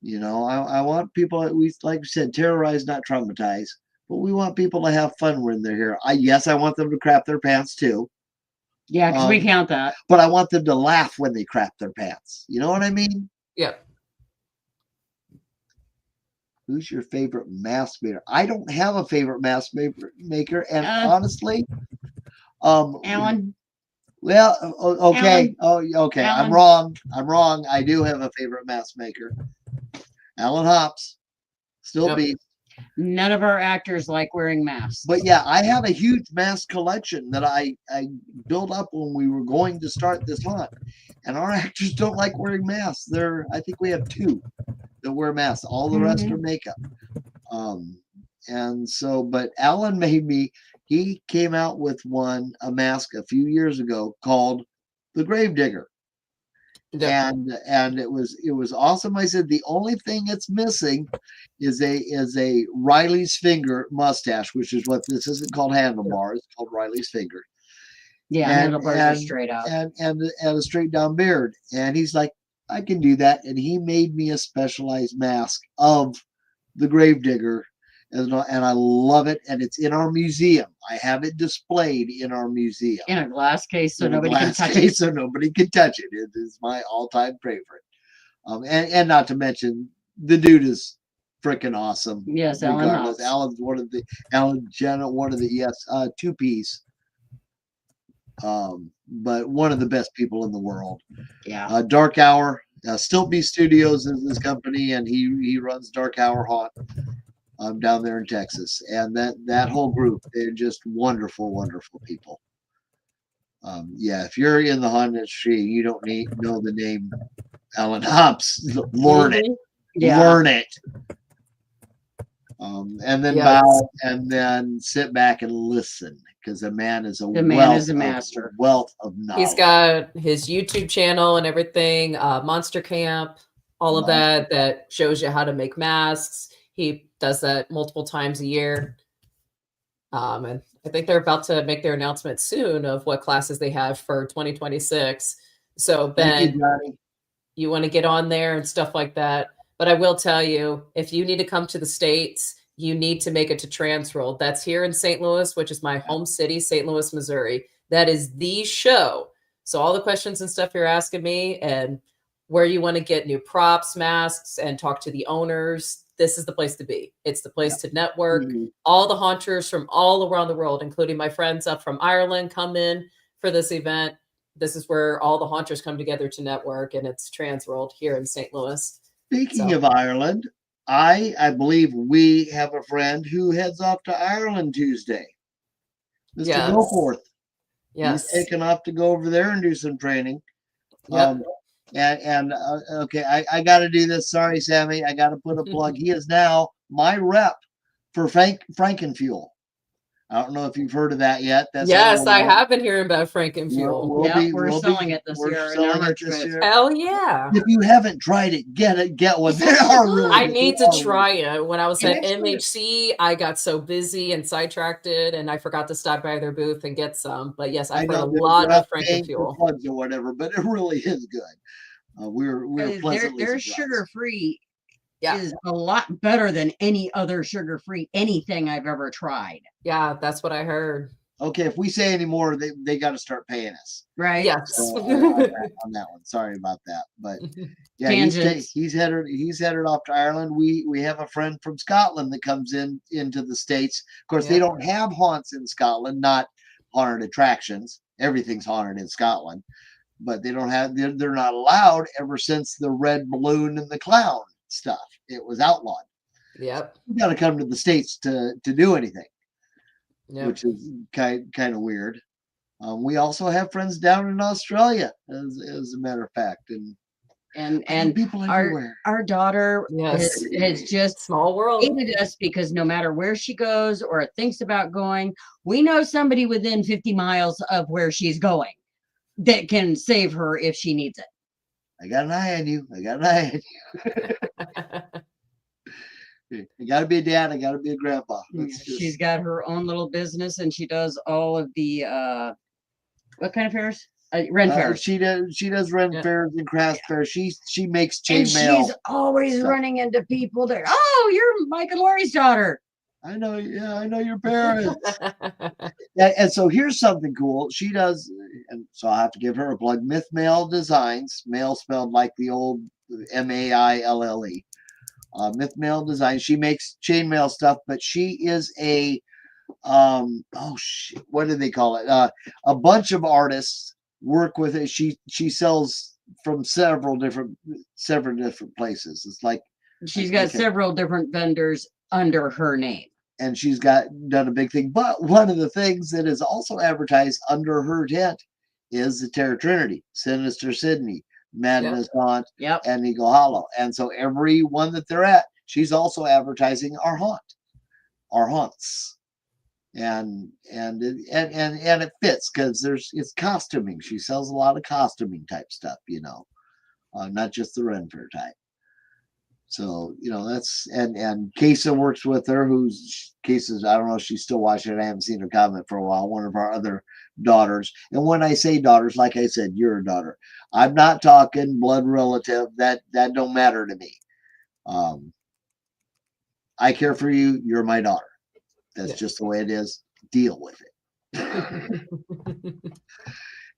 I want people, like we said, terrorize, not traumatize, but we want people to have fun when they're here. I want them to crap their pants too. Yeah, because we count that. But I want them to laugh when they crap their pants. You know what I mean? Yeah. Who's your favorite mask maker? I don't have a favorite mask maker, and honestly, Alan. Well, okay. Alan. Oh, okay. Alan. I'm wrong. I do have a favorite mask maker. Alan Hops. Still be. None of our actors like wearing masks. But yeah, I have a huge mask collection that I built up when we were going to start this haunt. And our actors don't like wearing masks. I think we have 2 that wear masks. All the rest are makeup. And so, but Alan he came out with a mask a few years ago called the Gravedigger. And it was awesome. I said the only thing it's missing is a Riley's finger mustache, which is what this isn't called handlebar, it's called Riley's finger. Yeah, handlebars are straight up. And a straight down beard. And he's like, "I can do that." And he made me a specialized mask of the Gravedigger. And I love it, and it's in our museum. I have it displayed in our museum in a glass case, so nobody can touch it. So nobody can touch it. It is my all-time favorite. And not to mention, the dude is freaking awesome. Yes, Alan. Alan's one of the 2-piece. But one of the best people in the world. Yeah. Dark Hour. Stiltby Studios is his company, and he runs Dark Hour Haunt down there in Texas. And that whole group, they're just wonderful, wonderful people. Yeah, if you're in the haunt industry, you don't know the name Alan Hops. Learn it. Yeah. Learn it. And then bow and then sit back and listen, because the man is a master. Wealth of knowledge. He's got his YouTube channel and everything, Monster Camp, all of that shows you how to make masks. He does that multiple times a year. And I think they're about to make their announcement soon of what classes they have for 2026. So Ben, you want to get on there and stuff like that. But I will tell you, if you need to come to the States, you need to make it to Transworld. That's here in St. Louis, which is my home city, St. Louis, Missouri. That is the show. So all the questions and stuff you're asking me and where you want to get new props, masks, and talk to the owners, this is the place to be. It's the place to network. All the haunters from all around the world, including my friends up from Ireland, come in for this event. This is where all the haunters come together to network, and it's Transworld here in St. Louis. Speaking of Ireland, I believe we have a friend who heads off to Ireland Tuesday. Mr. Goforth. Yes. He's taken off to go over there and do some training. Yep. Okay, I got to do this. Sorry, Sammy. I got to put a plug. He is now my rep for Frankenfuel. I don't know if you've heard of that yet. Yes, I have been hearing about Frankenfuel. We're selling it this year. Hell yeah. If you haven't tried it, get one. They are really I need to try it. When I was at MHC, I got so busy and sidetracked and I forgot to stop by their booth and get some. But yes, I've heard a lot of Frankenfuel. Plugs or whatever, but it really is good. We're pleasantly they're sugar-free. Is a lot better than any other sugar-free anything I've ever tried. Yeah, that's what I heard. Okay, if we say any more, they got to start paying us. Right. Yes. So, on that one. Sorry about that. But yeah, he's headed off to Ireland. We have a friend from Scotland that comes into the States. Of course, they don't have haunts in Scotland, not haunted attractions. Everything's haunted in Scotland. But they're not allowed ever since the red balloon and the clown stuff. It was outlawed. Yep. You got to come to the States to do anything, which is kind of weird. We also have friends down in Australia, as a matter of fact, and people everywhere. Our daughter has just small world hated us because no matter where she goes or thinks about going, we know somebody within 50 miles of where she's going that can save her if she needs it. I got an eye on you. I got to be a dad. I got to be a grandpa. She's got her own little business, and she does all of the what kind of fairs? Ren fairs. She does Ren fairs and craft fairs. She makes chainmail. She's always running into people that, oh, you're Mike and Laurie's daughter. I know. Yeah, I know your parents. And so here's something cool. She does, and so I have to give her a plug. Myth Mail Designs, mail spelled like the old MAILLE. Myth Mail Designs. She makes chainmail stuff, but she is a what do they call it? A bunch of artists work with it. She sells from several different places. It's like she's got several different vendors under her name. And she's done a big thing. But one of the things that is also advertised under her tent is the Terror Trinity, Sinister Sidney, Madness Haunt, and Eagle Hollow. And so every one that they're at, she's also advertising our haunts. And it fits because it's costuming. She sells a lot of costuming type stuff, not just the Ren Fair type. So, that's, and Kesa works with her, Kesa's, I don't know if she's still watching it. I haven't seen her comment for a while. One of our other daughters. And when I say daughters, like I said, you're a daughter. I'm not talking blood relative. That don't matter to me. I care for you. You're my daughter. That's just the way it is. Deal with it.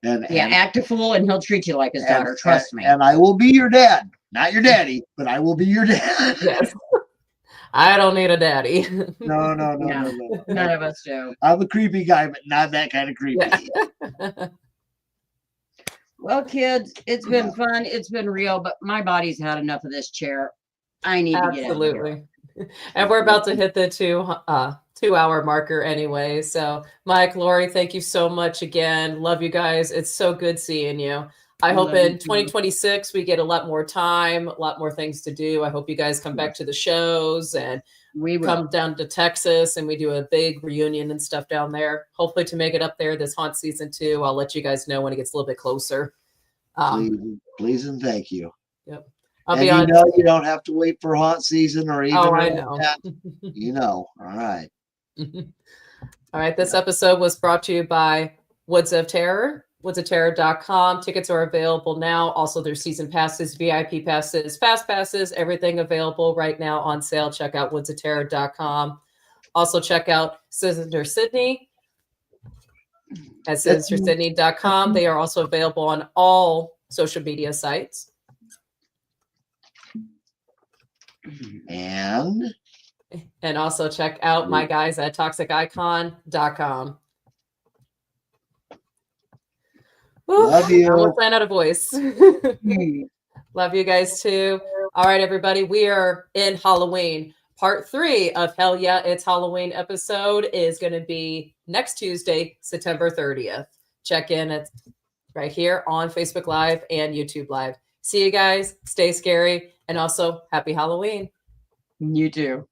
and act a fool and he'll treat you like his daughter. Trust me. And I will be your dad. Not your daddy, but I will be your dad. Yes. I don't need a daddy. No. None of us do. I'm a creepy guy, but not that kind of creepy. Yeah. Well, kids, it's been fun. It's been real, but my body's had enough of this chair. I need to get out of here. Absolutely. And we're about to hit the 2-hour marker anyway. So, Mike, Laurie, thank you so much again. Love you guys. It's so good seeing you. I hope Love you in too. 2026 we get a lot more time, a lot more things to do. I hope you guys come back to the shows and We will. come down to Texas and we do a big reunion and stuff down there. Hopefully to make it up there this haunt season too. I'll let you guys know when it gets a little bit closer. Please and thank you. Yep. I'll And be you on. know you don't have to wait for haunt season or even Oh, I early know. that. You know. All right. All right. This episode was brought to you by Woods of Terror, woodsofterror.com. Tickets are available now. Also, there's season passes, VIP passes, fast passes, everything available right now on sale. Check out woodsofterror.com. Also, check out Sinister Sidney at sinistersydney.com. They are also available on all social media sites. And also check out my guys at toxicicon.com. Woo, love you. I almost ran out of voice. Love you guys too. All right, everybody. We are in Halloween. Part 3 of Hell Yeah, It's Halloween episode is going to be next Tuesday, September 30th. Check in at right here on Facebook Live and YouTube Live. See you guys. Stay scary. And also, happy Halloween. You too.